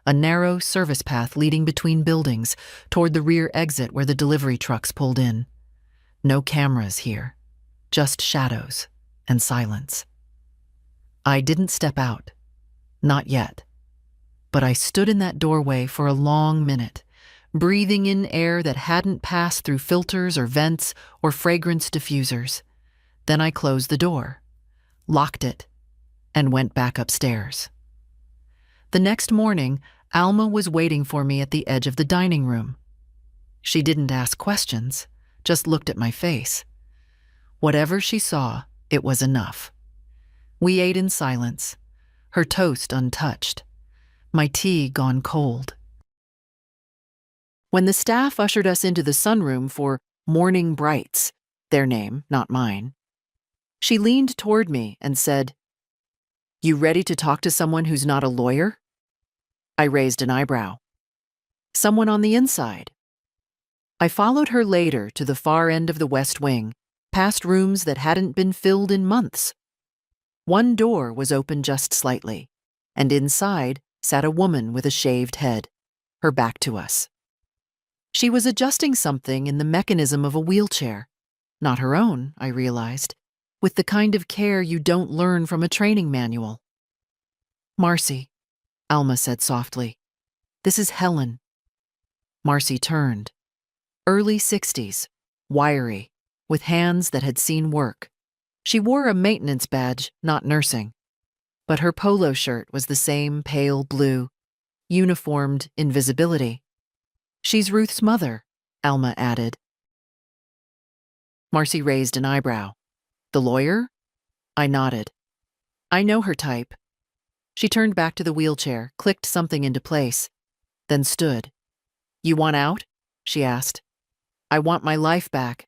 Speaker 1: a narrow service path leading between buildings toward the rear exit where the delivery trucks pulled in. No cameras here, just shadows and silence. I didn't step out, not yet, but I stood in that doorway for a long minute, breathing in air that hadn't passed through filters or vents or fragrance diffusers. Then I closed the door, locked it, and went back upstairs. The next morning, Alma was waiting for me at the edge of the dining room. She didn't ask questions, just looked at my face. Whatever she saw, it was enough. We ate in silence, her toast untouched, my tea gone cold. When the staff ushered us into the sunroom for Morning Brights, their name, not mine, she leaned toward me and said, "You ready to talk to someone who's not a lawyer?" I raised an eyebrow. "Someone on the inside." I followed her later to the far end of the West Wing, past rooms that hadn't been filled in months. One door was open just slightly, and inside sat a woman with a shaved head, her back to us. She was adjusting something in the mechanism of a wheelchair. Not her own, I realized. with the kind of care you don't learn from a training manual. Marcy, Alma said softly. This is Helen. Marcy turned. Early 60s, wiry, with hands that had seen work. She wore a maintenance badge, not nursing. But her polo shirt was the same pale blue, uniformed invisibility. She's Ruth's mother, Alma added. Marcy raised an eyebrow. The lawyer? I nodded. I know her type. She turned back to the wheelchair, clicked something into place, then stood. You want out? She asked. I want my life back.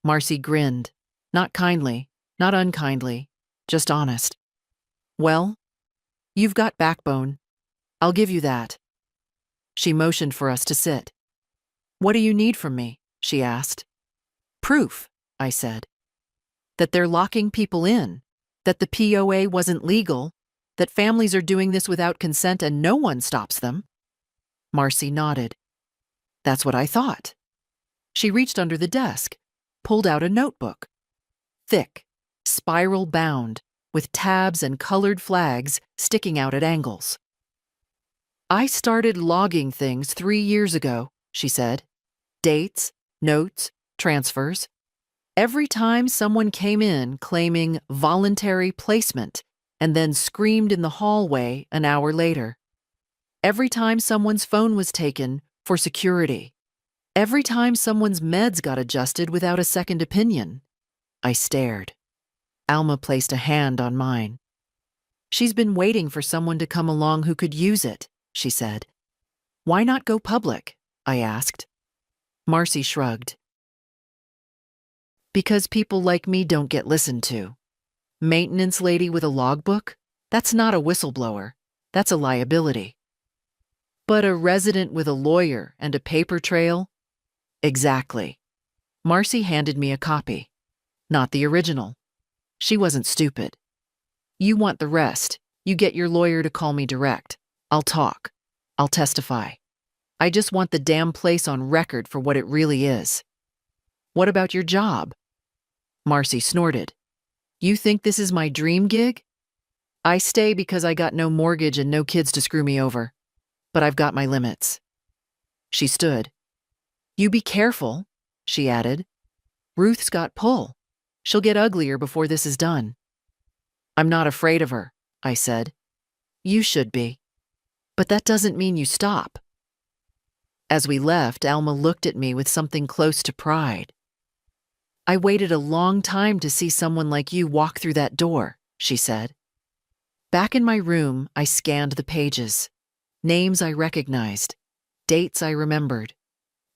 Speaker 1: Marcy grinned. Not kindly, not unkindly, just honest. Well, you've got backbone. I'll give you that. She motioned for us to sit. What do you need from me? She asked. Proof, I said. That they're locking people in, that the POA wasn't legal, that families are doing this without consent and no one stops them. Marcy nodded. That's what I thought. She reached under the desk, pulled out a notebook. Thick, spiral bound, with tabs and colored flags sticking out at angles. I started logging things 3 years ago, she said. Dates, notes, transfers. Every time someone came in claiming voluntary placement and then screamed in the hallway an hour later. Every time someone's phone was taken for security. Every time someone's meds got adjusted without a second opinion. I stared. Alma placed a hand on mine. She's been waiting for someone to come along who could use it, she said. Why not go public? I asked. Marcy shrugged. Because people like me don't get listened to. Maintenance lady with a logbook? That's not a whistleblower. That's a liability. But a resident with a lawyer and a paper trail? Exactly. Marcy handed me a copy. Not the original. She wasn't stupid. You want the rest. You get your lawyer to call me direct. I'll talk. I'll testify. I just want the damn place on record for what it really is. What about your job? Marcy snorted. You think this is my dream gig? I stay because I got no mortgage and no kids to screw me over. But I've got my limits. She stood. You be careful, she added. Ruth's got pull. She'll get uglier before this is done. I'm not afraid of her, I said. You should be. But that doesn't mean you stop. As we left, Alma looked at me with something close to pride. I waited a long time to see someone like you walk through that door, she said. Back in my room, I scanned the pages. Names I recognized. Dates I remembered.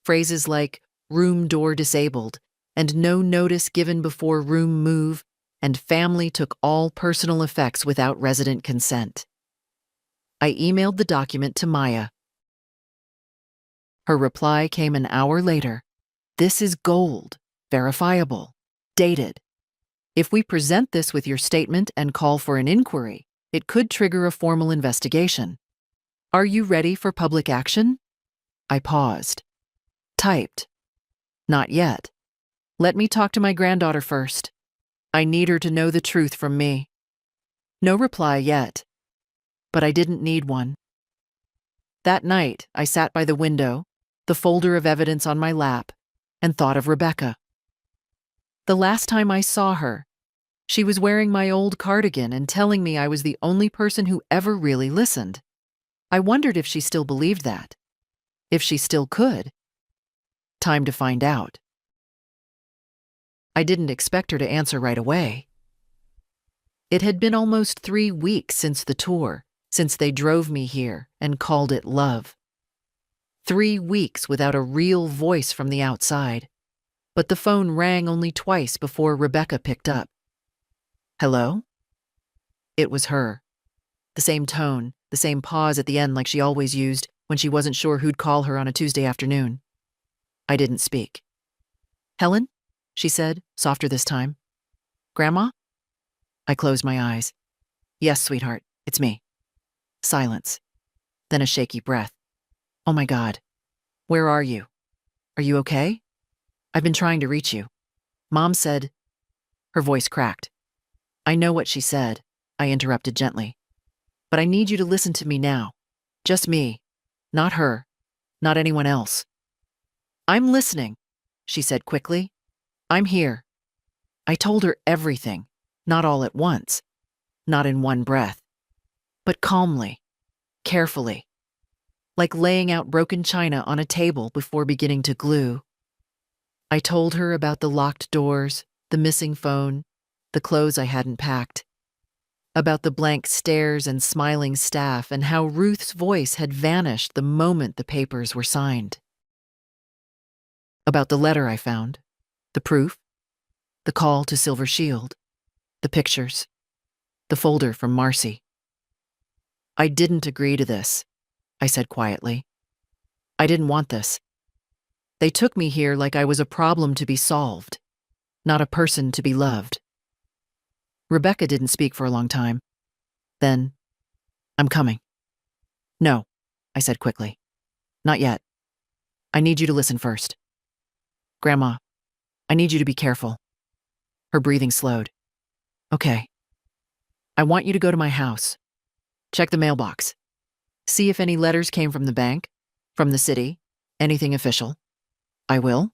Speaker 1: Phrases like room door disabled and no notice given before room move and family took all personal effects without resident consent. I emailed the document to Maya. Her reply came an hour later. This is gold, verifiable, dated. If we present this with your statement and call for an inquiry, it could trigger a formal investigation. Are you ready for public action? I paused. Typed. Not yet. Let me talk to my granddaughter first. I need her to know the truth from me. No reply yet. But I didn't need one. That night, I sat by the window, the folder of evidence on my lap, and thought of Rebecca. The last time I saw her, she was wearing my old cardigan and telling me I was the only person who ever really listened. I wondered if she still believed that. If she still could. Time to find out. I didn't expect her to answer right away. It had been almost 3 weeks since the tour, since they drove me here and called it love. 3 weeks without a real voice from the outside. But the phone rang only twice before Rebecca picked up. Hello? It was her. The same tone, the same pause at the end like she always used when she wasn't sure who'd call her on a Tuesday afternoon. I didn't speak. Helen? She said, softer this time. Grandma? I closed my eyes. Yes, sweetheart, it's me. Silence. Then a shaky breath. Oh my God. Where are you? Are you okay? I've been trying to reach you. Mom said, Her voice cracked. I know what she said, I interrupted gently. But I need you to listen to me now. Just me. Not her. Not anyone else. I'm listening, she said quickly. I'm here. I told her everything, not all at once, not in one breath, but calmly, carefully, like laying out broken china on a table before beginning to glue. I told her about the locked doors, the missing phone, the clothes I hadn't packed, about the blank stares and smiling staff and how Ruth's voice had vanished the moment the papers were signed. About the letter I found, the proof, the call to Silver Shield, the pictures, the folder from Marcy. I didn't agree to this, I said quietly. I didn't want this. They took me here like I was a problem to be solved, not a person to be loved. Rebecca didn't speak for a long time. Then, I'm coming. No, I said quickly. Not yet. I need you to listen first. Grandma, I need you to be careful. Her breathing slowed. Okay. I want you to go to my house. Check the mailbox. See if any letters came from the bank, from the city, anything official. I will.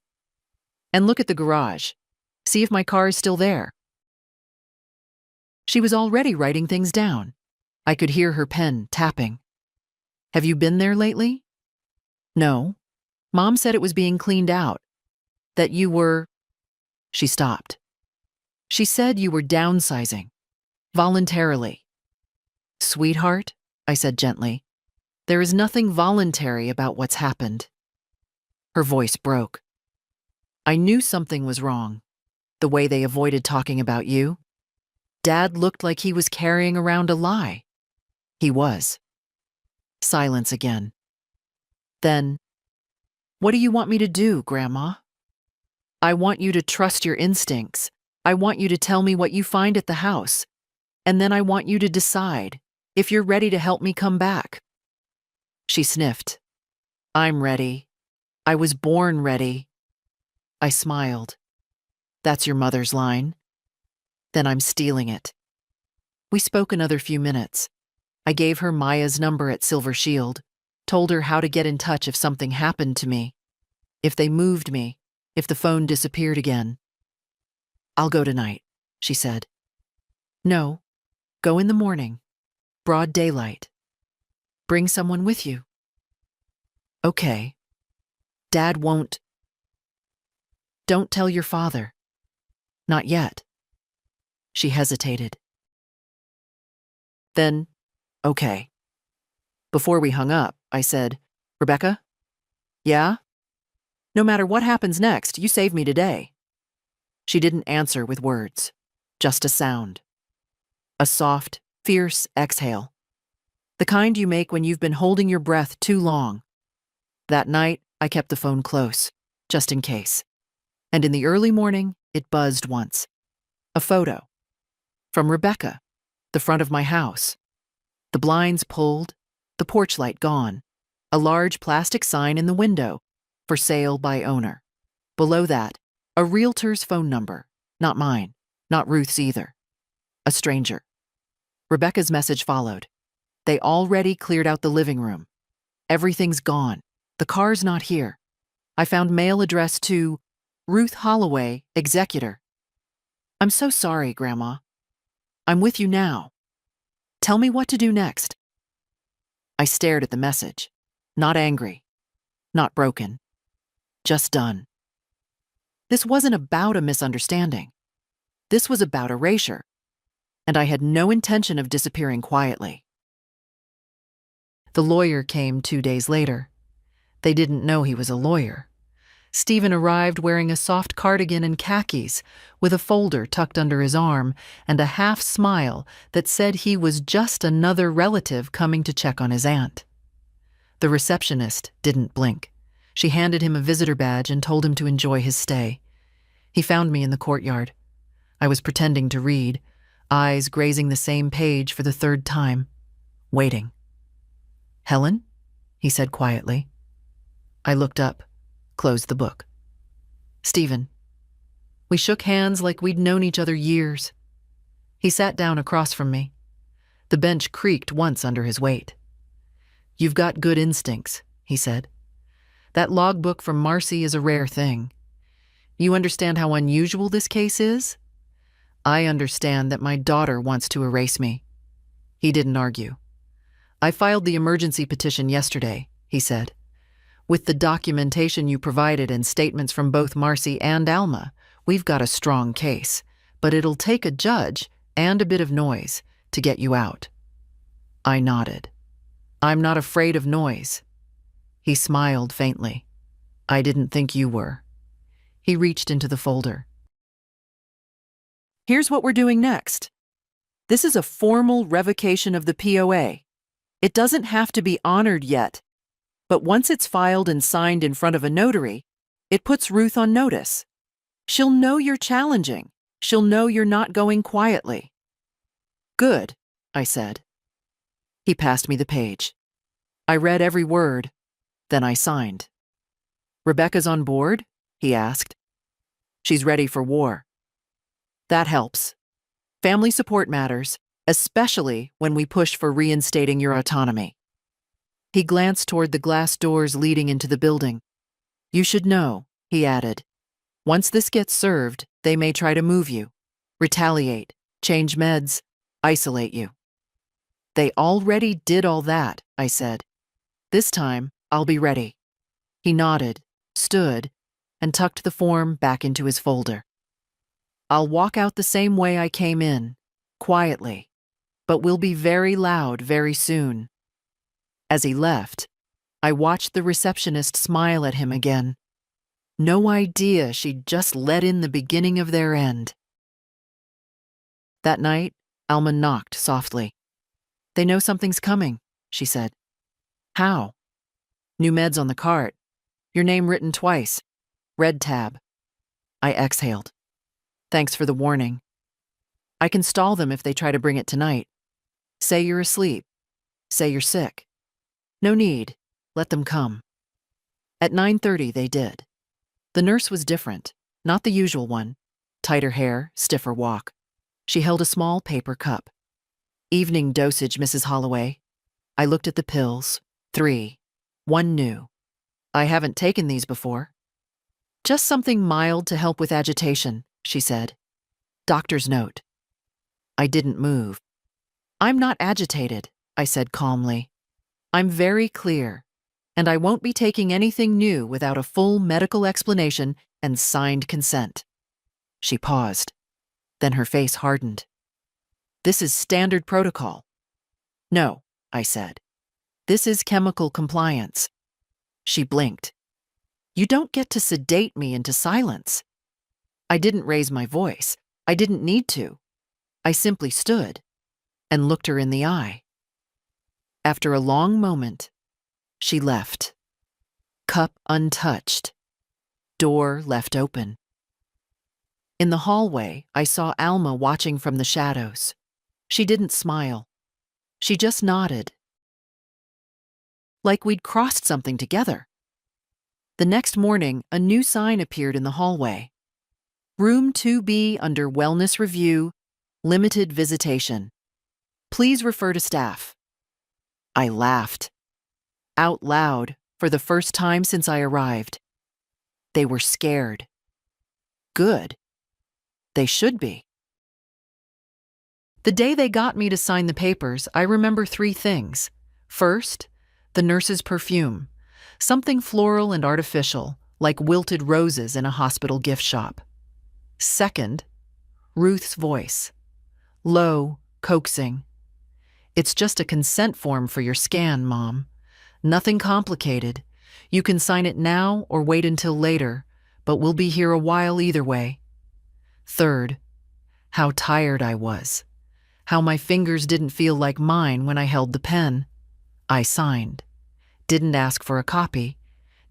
Speaker 1: And look at the garage. See if my car is still there. She was already writing things down. I could hear her pen tapping. Have you been there lately? No. Mom said it was being cleaned out. That you were... She stopped. She said you were downsizing. Voluntarily. Sweetheart, I said gently, there is nothing voluntary about what's happened. Her voice broke. I knew something was wrong. The way they avoided talking about you. Dad looked like he was carrying around a lie. He was. Silence again. Then, what do you want me to do, Grandma? I want you to trust your instincts. I want you to tell me what you find at the house. And then I want you to decide if you're ready to help me come back. She sniffed. I'm ready. I was born ready. I smiled. That's your mother's line. Then I'm stealing it. We spoke another few minutes. I gave her Maya's number at Silver Shield, told her how to get in touch if something happened to me, if they moved me, if the phone disappeared again. I'll go tonight, she said. No, go in the morning, broad daylight. Bring someone with you. Okay. Dad won't. Don't tell your father. Not yet. She hesitated. Then, okay. Before we hung up, I said, Rebecca? Yeah? No matter what happens next, you save me today. She didn't answer with words, just a sound. A soft, fierce exhale. The kind you make when you've been holding your breath too long. That night, I kept the phone close, just in case. And in the early morning, it buzzed once. A photo. From Rebecca, the front of my house. The blinds pulled, the porch light gone. A large plastic sign in the window, for sale by owner. Below that, a realtor's phone number. Not mine, not Ruth's either. A stranger. Rebecca's message followed. They already cleared out the living room. Everything's gone. The car's not here. I found mail addressed to Ruth Holloway, executor. I'm so sorry, Grandma. I'm with you now. Tell me what to do next. I stared at the message. Not angry. Not broken. Just done. This wasn't about a misunderstanding. This was about erasure. And I had no intention of disappearing quietly. The lawyer came 2 days later. They didn't know he was a lawyer. Stephen arrived wearing a soft cardigan and khakis, with a folder tucked under his arm and a half smile that said he was just another relative coming to check on his aunt. The receptionist didn't blink. She handed him a visitor badge and told him to enjoy his stay. He found me in the courtyard. I was pretending to read, eyes grazing the same page for the third time, waiting. Helen? He said quietly. I looked up, closed the book. Stephen. We shook hands like we'd known each other years. He sat down across from me. The bench creaked once under his weight. "You've got good instincts," he said. "That logbook from Marcy is a rare thing. You understand how unusual this case is? I understand that my daughter wants to erase me." He didn't argue. "I filed the emergency petition yesterday," he said. "With the documentation you provided and statements from both Marcy and Alma, we've got a strong case, but it'll take a judge and a bit of noise to get you out." I nodded. "I'm not afraid of noise." He smiled faintly. "I didn't think you were." He reached into the folder. "Here's what we're doing next. This is a formal revocation of the POA. It doesn't have to be honored yet, but once it's filed and signed in front of a notary, it puts Ruth on notice. She'll know you're challenging. She'll know you're not going quietly." "Good," I said. He passed me the page. I read every word, then I signed. "Rebecca's on board?" he asked. "She's ready for war." "That helps. Family support matters, especially when we push for reinstating your autonomy." He glanced toward the glass doors leading into the building. "You should know," he added. "Once this gets served, they may try to move you, retaliate, change meds, isolate you." "They already did all that," I said. "This time, I'll be ready." He nodded, stood, and tucked the form back into his folder. "I'll walk out the same way I came in, quietly, but we'll be very loud very soon." As he left, I watched the receptionist smile at him again. No idea she'd just let in the beginning of their end. That night, Alma knocked softly. "They know something's coming," she said. "How?" "New meds on the cart. Your name written twice. Red tab." I exhaled. "Thanks for the warning. I can stall them if they try to bring it tonight. Say you're asleep. Say you're sick. No need. Let them come." At 9:30 they did. The nurse was different, not the usual one. Tighter hair, stiffer walk. She held a small paper cup. "Evening dosage, Mrs. Holloway." I looked at the pills. 3. 1 new. "I haven't taken these before." "Just something mild to help with agitation," she said. "Doctor's note." I didn't move. "I'm not agitated," I said calmly. "I'm very clear, and I won't be taking anything new without a full medical explanation and signed consent." She paused. Then her face hardened. "This is standard protocol." "No," I said. "This is chemical compliance." She blinked. "You don't get to sedate me into silence." I didn't raise my voice. I didn't need to. I simply stood and looked her in the eye. After a long moment, she left. Cup untouched. Door left open. In the hallway, I saw Alma watching from the shadows. She didn't smile. She just nodded. Like we'd crossed something together. The next morning, a new sign appeared in the hallway. "Room 2B under Wellness Review, limited visitation. Please refer to staff." I laughed. Out loud, for the first time since I arrived. They were scared. Good. They should be. The day they got me to sign the papers, I remember 3 things. First, the nurse's perfume. Something floral and artificial, like wilted roses in a hospital gift shop. Second, Ruth's voice. Low, coaxing. "It's just a consent form for your scan, Mom. Nothing complicated. You can sign it now or wait until later, but we'll be here a while either way." Third, how tired I was. How my fingers didn't feel like mine when I held the pen. I signed. Didn't ask for a copy.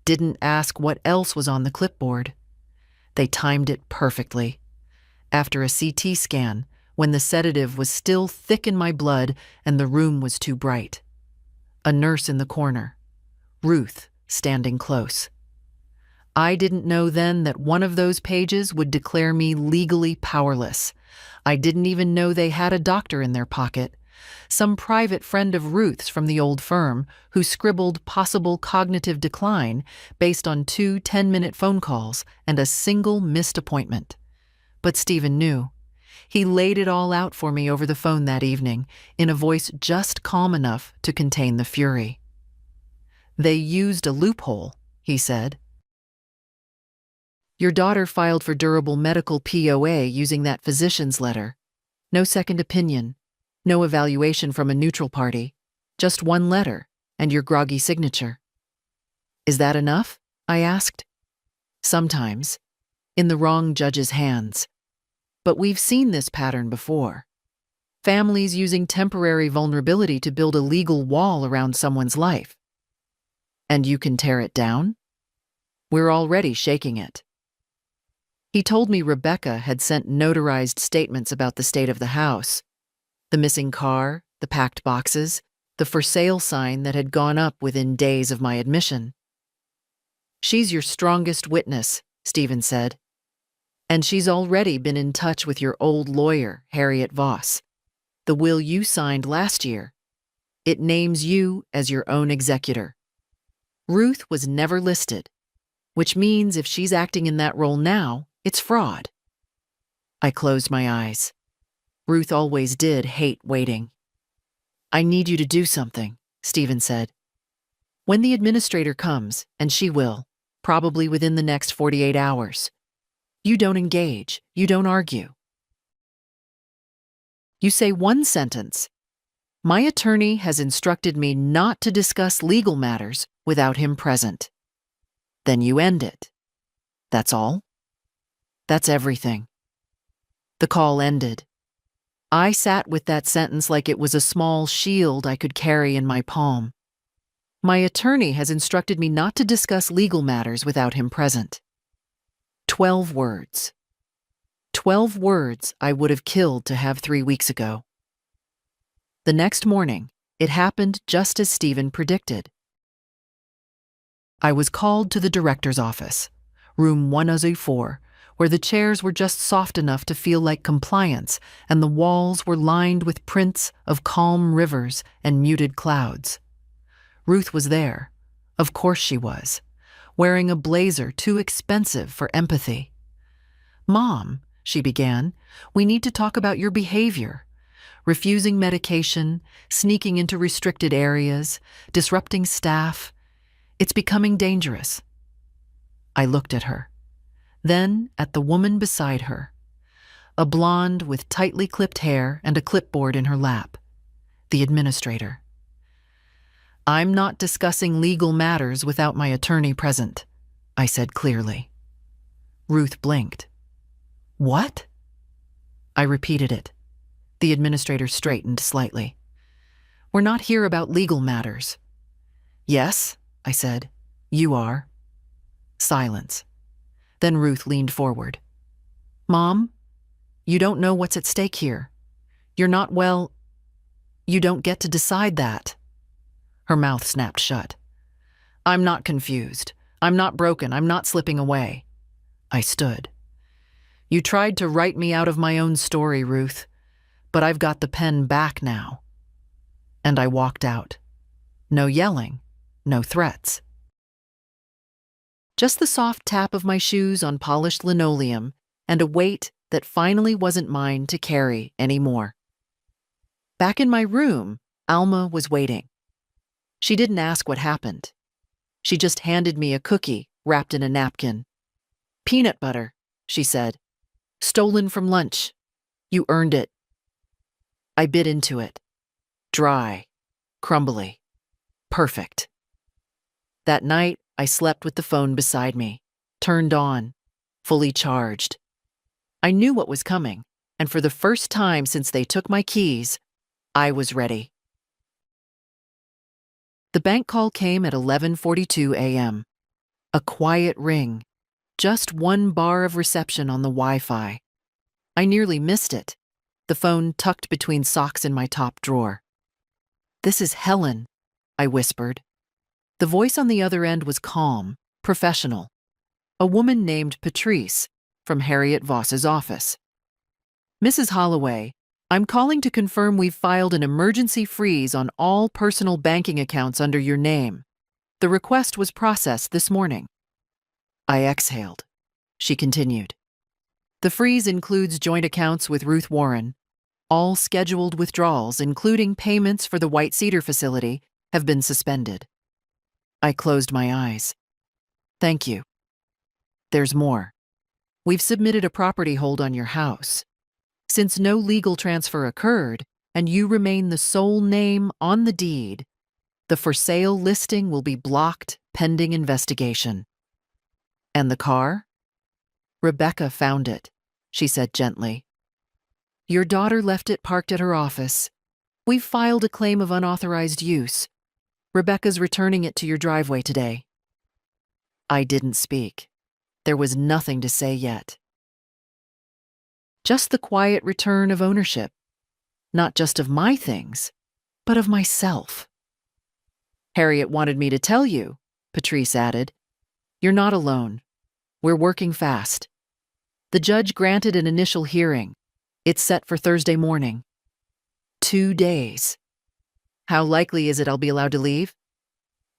Speaker 1: Didn't ask what else was on the clipboard. They timed it perfectly. After a CT scan, when the sedative was still thick in my blood and the room was too bright. A nurse in the corner. Ruth standing close. I didn't know then that one of those pages would declare me legally powerless. I didn't even know they had a doctor in their pocket, some private friend of Ruth's from the old firm who scribbled possible cognitive decline based on 2 10-minute phone calls and a single missed appointment. But Stephen knew. He laid it all out for me over the phone that evening, in a voice just calm enough to contain the fury. "They used a loophole," he said. "Your daughter filed for durable medical POA using that physician's letter. No second opinion, no evaluation from a neutral party, just one letter and your groggy signature." "Is that enough?" I asked. "Sometimes, in the wrong judge's hands. But we've seen this pattern before. Families using temporary vulnerability to build a legal wall around someone's life. And you can tear it down? We're already shaking it." He told me Rebecca had sent notarized statements about the state of the house, the missing car, the packed boxes, the for sale sign that had gone up within days of my admission. "She's your strongest witness," Stephen said. "And she's already been in touch with your old lawyer, Harriet Voss. The will you signed last year. It names you as your own executor. Ruth was never listed, which means if she's acting in that role now, it's fraud." I closed my eyes. Ruth always did hate waiting. "I need you to do something," Stephen said. "When the administrator comes, and she will, probably within the next 48 hours, you don't engage, you don't argue. You say one sentence: 'My attorney has instructed me not to discuss legal matters without him present.' Then you end it. That's all. That's everything." The call ended. I sat with that sentence like it was a small shield I could carry in my palm. My attorney has instructed me not to discuss legal matters without him present. 12 words. 12 words I would have killed to have 3 weeks ago. The next morning, it happened just as Stephen predicted. I was called to the director's office, room 104, where the chairs were just soft enough to feel like compliance and the walls were lined with prints of calm rivers and muted clouds. Ruth was there. Of course she was, wearing a blazer too expensive for empathy. "Mom," she began, "we need to talk about your behavior. Refusing medication, sneaking into restricted areas, disrupting staff. It's becoming dangerous." I looked at her, then at the woman beside her, a blonde with tightly clipped hair and a clipboard in her lap, the administrator. "I'm not discussing legal matters without my attorney present," I said clearly. Ruth blinked. "What?" I repeated it. The administrator straightened slightly. "We're not here about legal matters." "Yes," I said. "You are." Silence. Then Ruth leaned forward. "Mom, you don't know what's at stake here. You're not well. You don't get to decide that." Her mouth snapped shut. "I'm not confused. I'm not broken. I'm not slipping away." I stood. "You tried to write me out of my own story, Ruth, but I've got the pen back now." And I walked out. No yelling, no threats. Just the soft tap of my shoes on polished linoleum and a weight that finally wasn't mine to carry anymore. Back in my room, Alma was waiting. She didn't ask what happened. She just handed me a cookie wrapped in a napkin. "Peanut butter," she said. "Stolen from lunch. You earned it." I bit into it. Dry, crumbly, perfect. That night, I slept with the phone beside me, turned on, fully charged. I knew what was coming, and for the first time since they took my keys, I was ready. The bank call came at 11:42 a.m. A quiet ring, just one bar of reception on the Wi-Fi. I nearly missed it, the phone tucked between socks in my top drawer. "This is Helen," I whispered. The voice on the other end was calm, professional. A woman named Patrice from Harriet Voss's office. Mrs. Holloway, I'm calling to confirm we've filed an emergency freeze on all personal banking accounts under your name. The request was processed this morning. I exhaled. She continued. The freeze includes joint accounts with Ruth Warren. All scheduled withdrawals, including payments for the White Cedar facility, have been suspended. I closed my eyes. Thank you. There's more. We've submitted a property hold on your house. Since no legal transfer occurred and you remain the sole name on the deed, the for sale listing will be blocked pending investigation. And the car? Rebecca found it, she said gently. Your daughter left it parked at her office. We've filed a claim of unauthorized use. Rebecca's returning it to your driveway today. I didn't speak. There was nothing to say yet. Just the quiet return of ownership, not just of my things, but of myself. Harriet wanted me to tell you, Patrice added. You're not alone. We're working fast. The judge granted an initial hearing. It's set for Thursday morning. 2 days. How likely is it I'll be allowed to leave?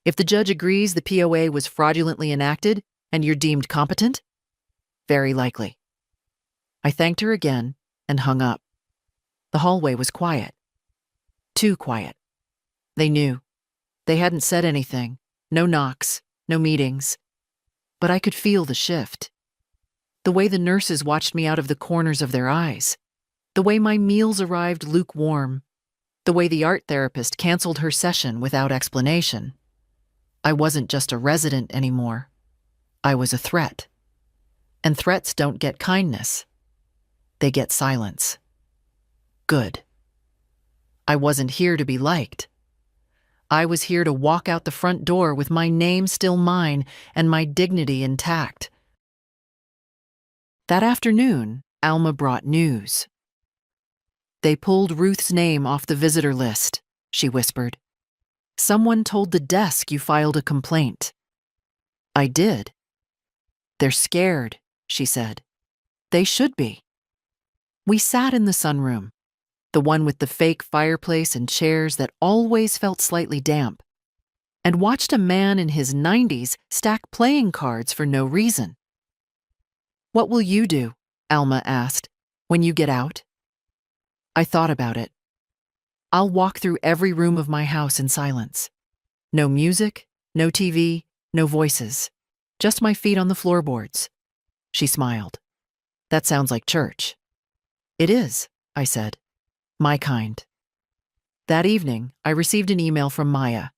Speaker 1: If the judge agrees the POA was fraudulently enacted and you're deemed competent? Very likely. I thanked her again and hung up. The hallway was quiet. Too quiet. They knew. They hadn't said anything. No knocks, no meetings. But I could feel the shift. The way the nurses watched me out of the corners of their eyes. The way my meals arrived lukewarm. The way the art therapist canceled her session without explanation. I wasn't just a resident anymore. I was a threat. And threats don't get kindness. They get silence. Good. I wasn't here to be liked. I was here to walk out the front door with my name still mine and my dignity intact. That afternoon, Alma brought news. They pulled Ruth's name off the visitor list, she whispered. Someone told the desk you filed a complaint. I did. They're scared, she said. They should be. We sat in the sunroom, the one with the fake fireplace and chairs that always felt slightly damp, and watched a man in his 90s stack playing cards for no reason. What will you do, Alma asked, when you get out? I thought about it. I'll walk through every room of my house in silence. No music, no TV, no voices. Just my feet on the floorboards. She smiled. That sounds like church. It is, I said. My kind. That evening, I received an email from Maya.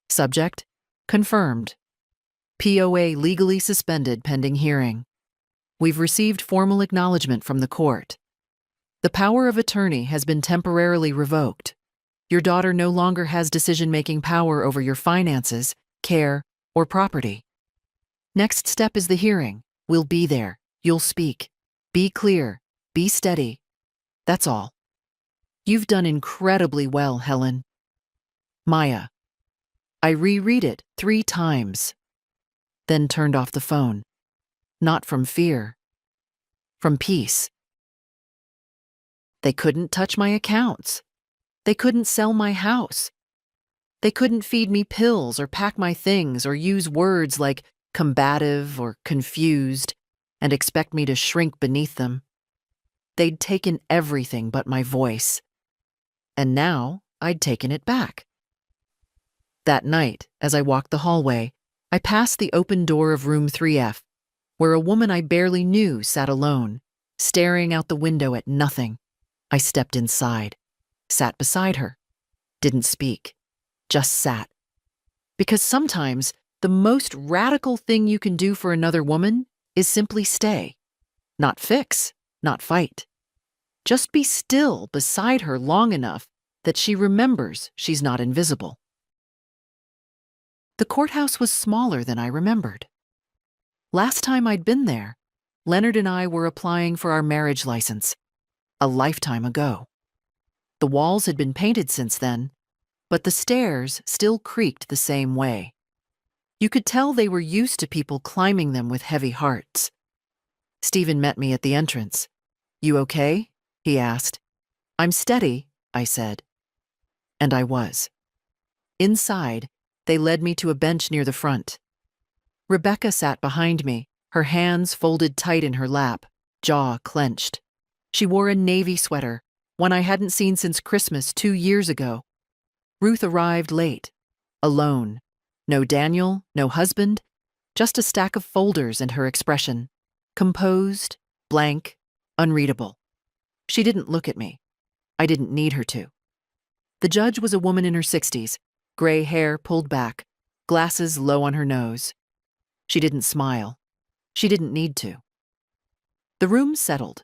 Speaker 1: Subject, confirmed. POA legally suspended pending hearing. We've received formal acknowledgement from the court. The power of attorney has been temporarily revoked. Your daughter no longer has decision-making power over your finances, care, or property. Next step is the hearing. We'll be there. You'll speak. Be clear. Be steady. That's all. You've done incredibly well, Helen. Maya. I reread it 3 times, then turned off the phone. Not from fear. From peace. They couldn't touch my accounts. They couldn't sell my house. They couldn't feed me pills or pack my things or use words like combative or confused and expect me to shrink beneath them. They'd taken everything but my voice. And now I'd taken it back. That night, as I walked the hallway, I passed the open door of room 3F, where a woman I barely knew sat alone, staring out the window at nothing. I stepped inside, sat beside her, didn't speak, just sat. Because sometimes the most radical thing you can do for another woman is simply stay. Not fix, not fight. Just be still beside her long enough that she remembers she's not invisible. The courthouse was smaller than I remembered. Last time I'd been there, Leonard and I were applying for our marriage license, a lifetime ago. The walls had been painted since then, but the stairs still creaked the same way. You could tell they were used to people climbing them with heavy hearts. Stephen met me at the entrance. "You okay?" he asked. "I'm steady," I said. And I was. Inside, they led me to a bench near the front. Rebecca sat behind me, her hands folded tight in her lap, jaw clenched. She wore a navy sweater, one I hadn't seen since Christmas 2 years ago. Ruth arrived late, alone. No Daniel, no husband, just a stack of folders and her expression. Composed, blank, unreadable. She didn't look at me. I didn't need her to. The judge was a woman in her 60s, gray hair pulled back, glasses low on her nose. She didn't smile. She didn't need to. The room settled.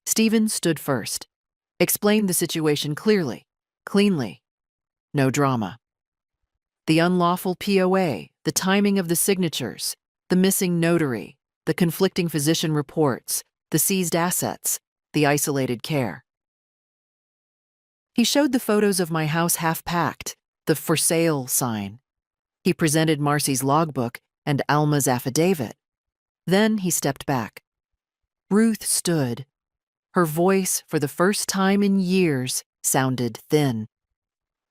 Speaker 1: Stephen stood first, explained the situation clearly, cleanly. No drama. The unlawful POA, the timing of the signatures, the missing notary, the conflicting physician reports, the seized assets, the isolated care. He showed the photos of my house half-packed, the "for sale" sign. He presented Marcy's logbook and Alma's affidavit. Then he stepped back. Ruth stood. Her voice, for the first time in years, sounded thin.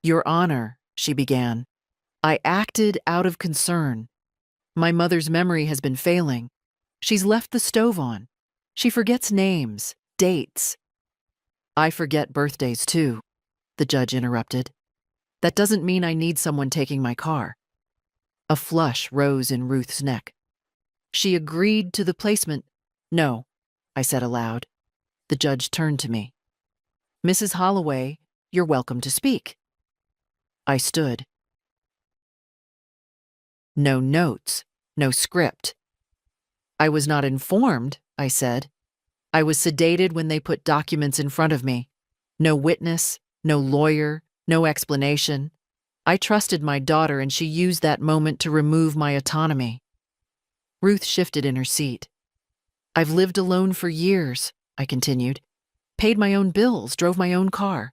Speaker 1: "Your Honor," she began, "I acted out of concern. My mother's memory has been failing. She's left the stove on. She forgets names, dates." "I forget birthdays, too," the judge interrupted. "That doesn't mean I need someone taking my car." A flush rose in Ruth's neck. "She agreed to the placement." "No," I said aloud. The judge turned to me. "Mrs. Holloway, you're welcome to speak." I stood. No notes, no script. "I was not informed," I said. "I was sedated when they put documents in front of me. No witness, no lawyer, no explanation. I trusted my daughter and she used that moment to remove my autonomy." Ruth shifted in her seat. "I've lived alone for years," I continued. "Paid my own bills, drove my own car.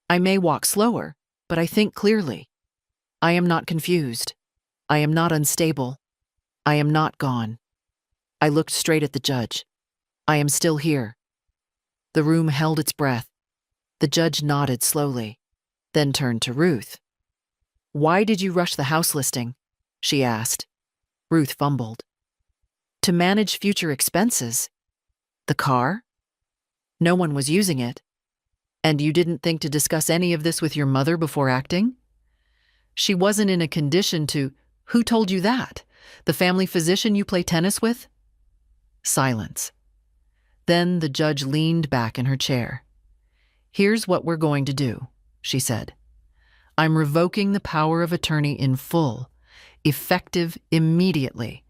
Speaker 1: I may walk slower, but I think clearly. I am not confused. I am not unstable. I am not gone." I looked straight at the judge. "I am still here." The room held its breath. The judge nodded slowly, then turned to Ruth. "Why did you rush the house listing?" she asked. Ruth fumbled. "To manage future expenses." "The car?" "No one was using it." "And you didn't think to discuss any of this with your mother before acting?" "She wasn't in a condition to—" "Who told you that? The family physician you play tennis with?" Silence. Then the judge leaned back in her chair. "Here's what we're going to do," she said. "I'm revoking the power of attorney in full, effective immediately.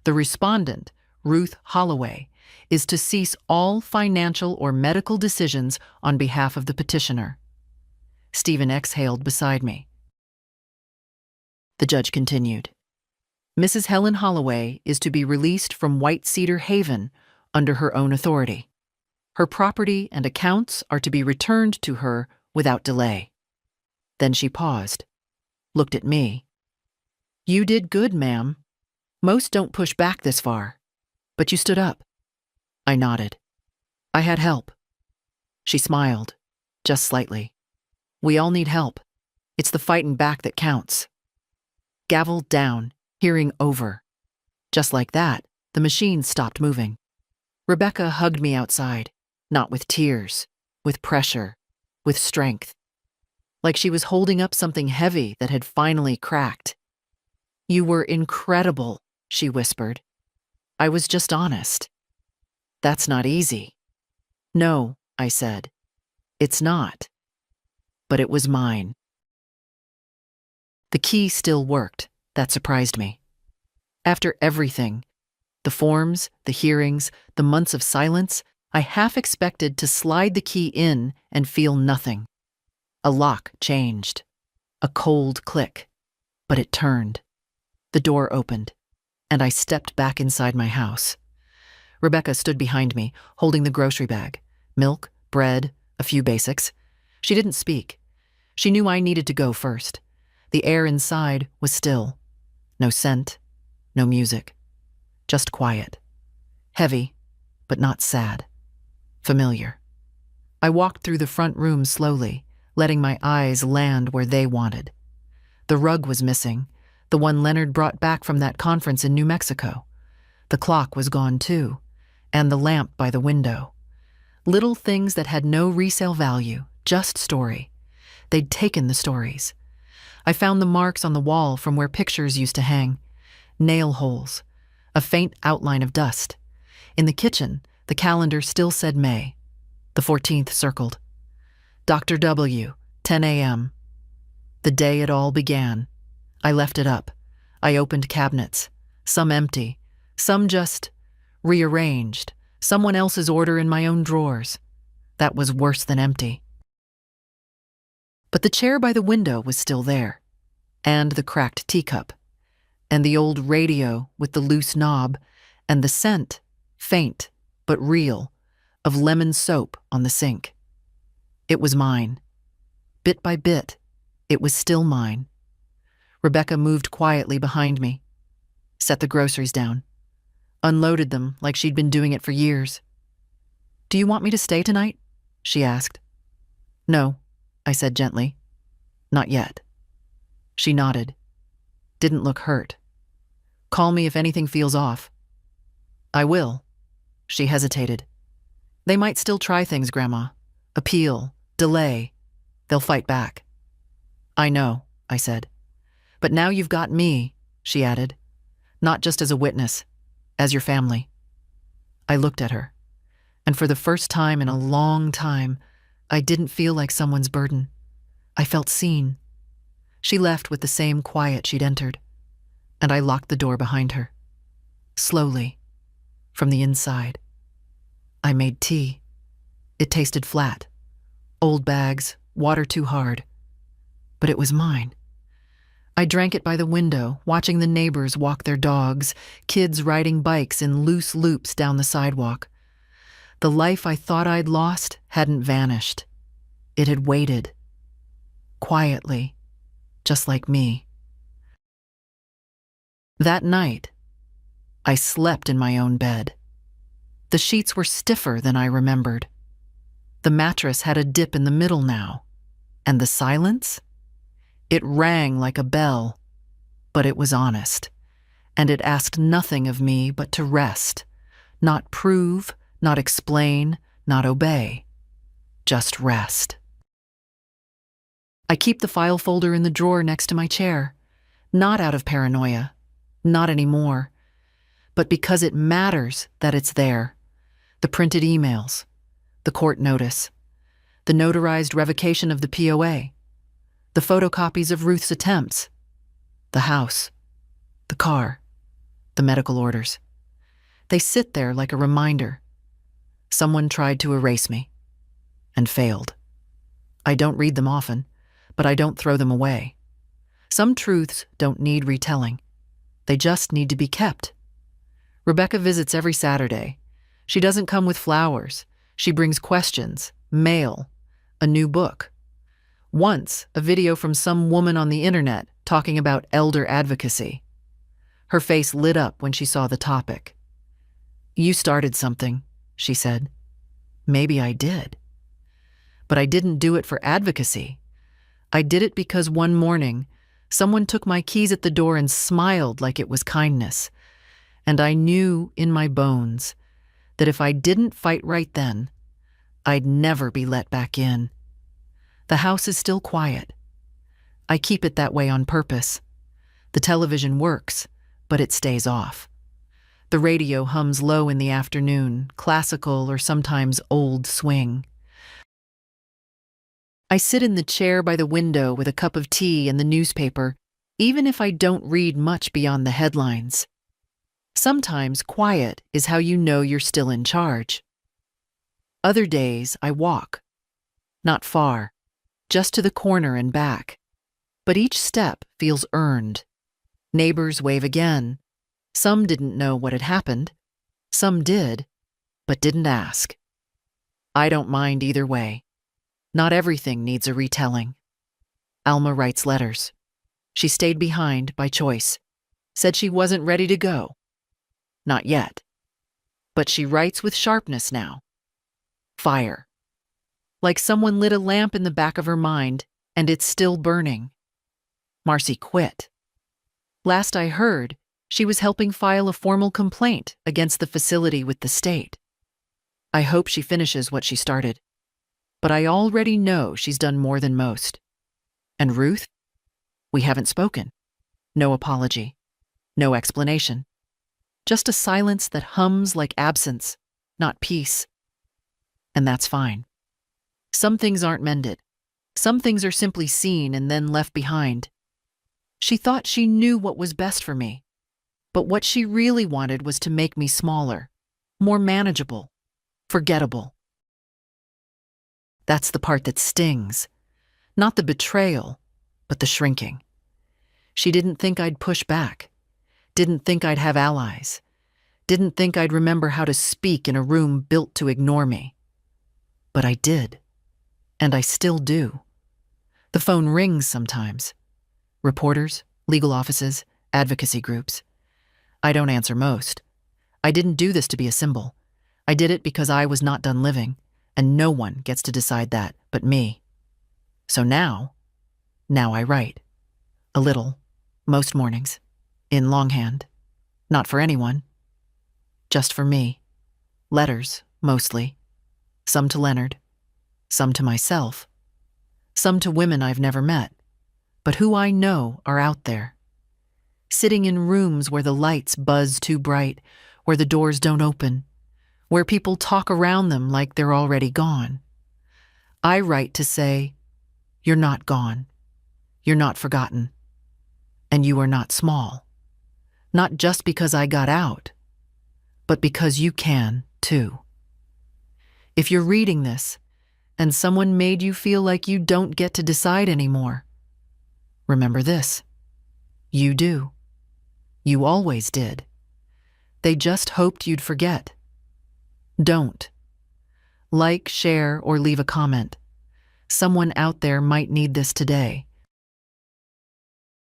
Speaker 1: The respondent, Ruth Holloway, is to cease all financial or medical decisions on behalf of the petitioner." Stephen exhaled beside me. The judge continued. "Mrs. Helen Holloway is to be released from White Cedar Haven under her own authority. Her property and accounts are to be returned to her without delay." Then she paused, looked at me. "You did good, ma'am. Most don't push back this far. But you stood up." I nodded. "I had help." She smiled, just slightly. "We all need help. It's the fighting back that counts." Gavel down, hearing over. Just like that, the machine stopped moving. Rebecca hugged me outside, not with tears, with pressure, with strength. Like she was holding up something heavy that had finally cracked. "You were incredible," she whispered. "I was just honest." "That's not easy." "No," I said. "It's not." But it was mine. The key still worked. That surprised me. After everything, the forms, the hearings, the months of silence, I half expected to slide the key in and feel nothing. A lock changed. A cold click. But it turned. The door opened, and I stepped back inside my house. Rebecca stood behind me, holding the grocery bag. Milk, bread, a few basics. She didn't speak. She knew I needed to go first. The air inside was still. No scent, no music. Just quiet. Heavy, but not sad. Familiar. I walked through the front room slowly, letting my eyes land where they wanted. The rug was missing, the one Leonard brought back from that conference in New Mexico. The clock was gone too, and the lamp by the window. Little things that had no resale value, just story. They'd taken the stories. I found the marks on the wall from where pictures used to hang. Nail holes. A faint outline of dust. In the kitchen, the calendar still said May. The 14th circled. Dr. W, 10 a.m. The day it all began. I left it up. I opened cabinets. Some empty. Some just rearranged. Someone else's order in my own drawers. That was worse than empty. But the chair by the window was still there. And the cracked teacup. And the old radio with the loose knob. And the scent, faint but real, of lemon soap on the sink. It was mine. Bit by bit, it was still mine. Rebecca moved quietly behind me, set the groceries down, unloaded them like she'd been doing it for years. "Do you want me to stay tonight?" she asked. "No," I said gently. "Not yet." She nodded. Didn't look hurt. "Call me if anything feels off." "I will." She hesitated. "They might still try things, Grandma. Appeal, delay. They'll fight back." "I know," I said. "But now you've got me," she added. "Not just as a witness, as your family." I looked at her, and for the first time in a long time, I didn't feel like someone's burden. I felt seen. She left with the same quiet she'd entered, and I locked the door behind her. Slowly, from the inside. I made tea. It tasted flat. Old bags, water too hard. But it was mine. I drank it by the window, watching the neighbors walk their dogs, kids riding bikes in loose loops down the sidewalk. The life I thought I'd lost hadn't vanished. It had waited. Quietly, just like me. That night, I slept in my own bed. The sheets were stiffer than I remembered. The mattress had a dip in the middle now. And the silence? It rang like a bell, but it was honest. And it asked nothing of me but to rest. Not prove, not explain, not obey. Just rest. I keep the file folder in the drawer next to my chair. Not out of paranoia. Not anymore. But because it matters that it's there. The printed emails. The court notice. The notarized revocation of the POA. The photocopies of Ruth's attempts. The house. The car. The medical orders. They sit there like a reminder. Someone tried to erase me. And failed. I don't read them often, but I don't throw them away. Some truths don't need retelling. They just need to be kept. Rebecca visits every Saturday. She doesn't come with flowers. She brings questions, mail, a new book. Once, a video from some woman on the internet talking about elder advocacy. Her face lit up when she saw the topic. "You started something," she said. Maybe I did. But I didn't do it for advocacy. I did it because one morning, someone took my keys at the door and smiled like it was kindness. And I knew in my bones that if I didn't fight right then, I'd never be let back in. The house is still quiet. I keep it that way on purpose. The television works, but it stays off. The radio hums low in the afternoon, classical or sometimes old swing. I sit in the chair by the window with a cup of tea and the newspaper, even if I don't read much beyond the headlines. Sometimes quiet is how you know you're still in charge. Other days I walk. Not far, just to the corner and back. But each step feels earned. Neighbors wave again. Some didn't know what had happened. Some did, but didn't ask. I don't mind either way. Not everything needs a retelling. Alma writes letters. She stayed behind by choice. said she wasn't ready to go. Not yet. But she writes with sharpness now. Fire. Like someone lit a lamp in the back of her mind, and it's still burning. Marcy quit. Last I heard, she was helping file a formal complaint against the facility with the state. I hope she finishes what she started. But I already know she's done more than most. And Ruth? We haven't spoken. No apology. No explanation. Just a silence that hums like absence, not peace. And that's fine. Some things aren't mended. Some things are simply seen and then left behind. She thought she knew what was best for me. But what she really wanted was to make me smaller, more manageable, forgettable. That's the part that stings. Not the betrayal, but the shrinking. She didn't think I'd push back. Didn't think I'd have allies. Didn't think I'd remember how to speak in a room built to ignore me. But I did. And I still do. The phone rings sometimes. Reporters, legal offices, advocacy groups. I don't answer most. I didn't do this to be a symbol. I did it because I was not done living, and no one gets to decide that but me. So now I write. A little, most mornings, in longhand. Not for anyone. Just for me. Letters, mostly. Some to Leonard. Some to myself. Some to women I've never met, but who I know are out there. Sitting in rooms where the lights buzz too bright, where the doors don't open, where people talk around them like they're already gone. I write to say, you're not gone. You're not forgotten. And you are not small. Not just because I got out, but because you can, too. If you're reading this, and someone made you feel like you don't get to decide anymore, remember this. You do. You always did. They just hoped you'd forget. Don't. Like, share, or leave a comment. Someone out there might need this today.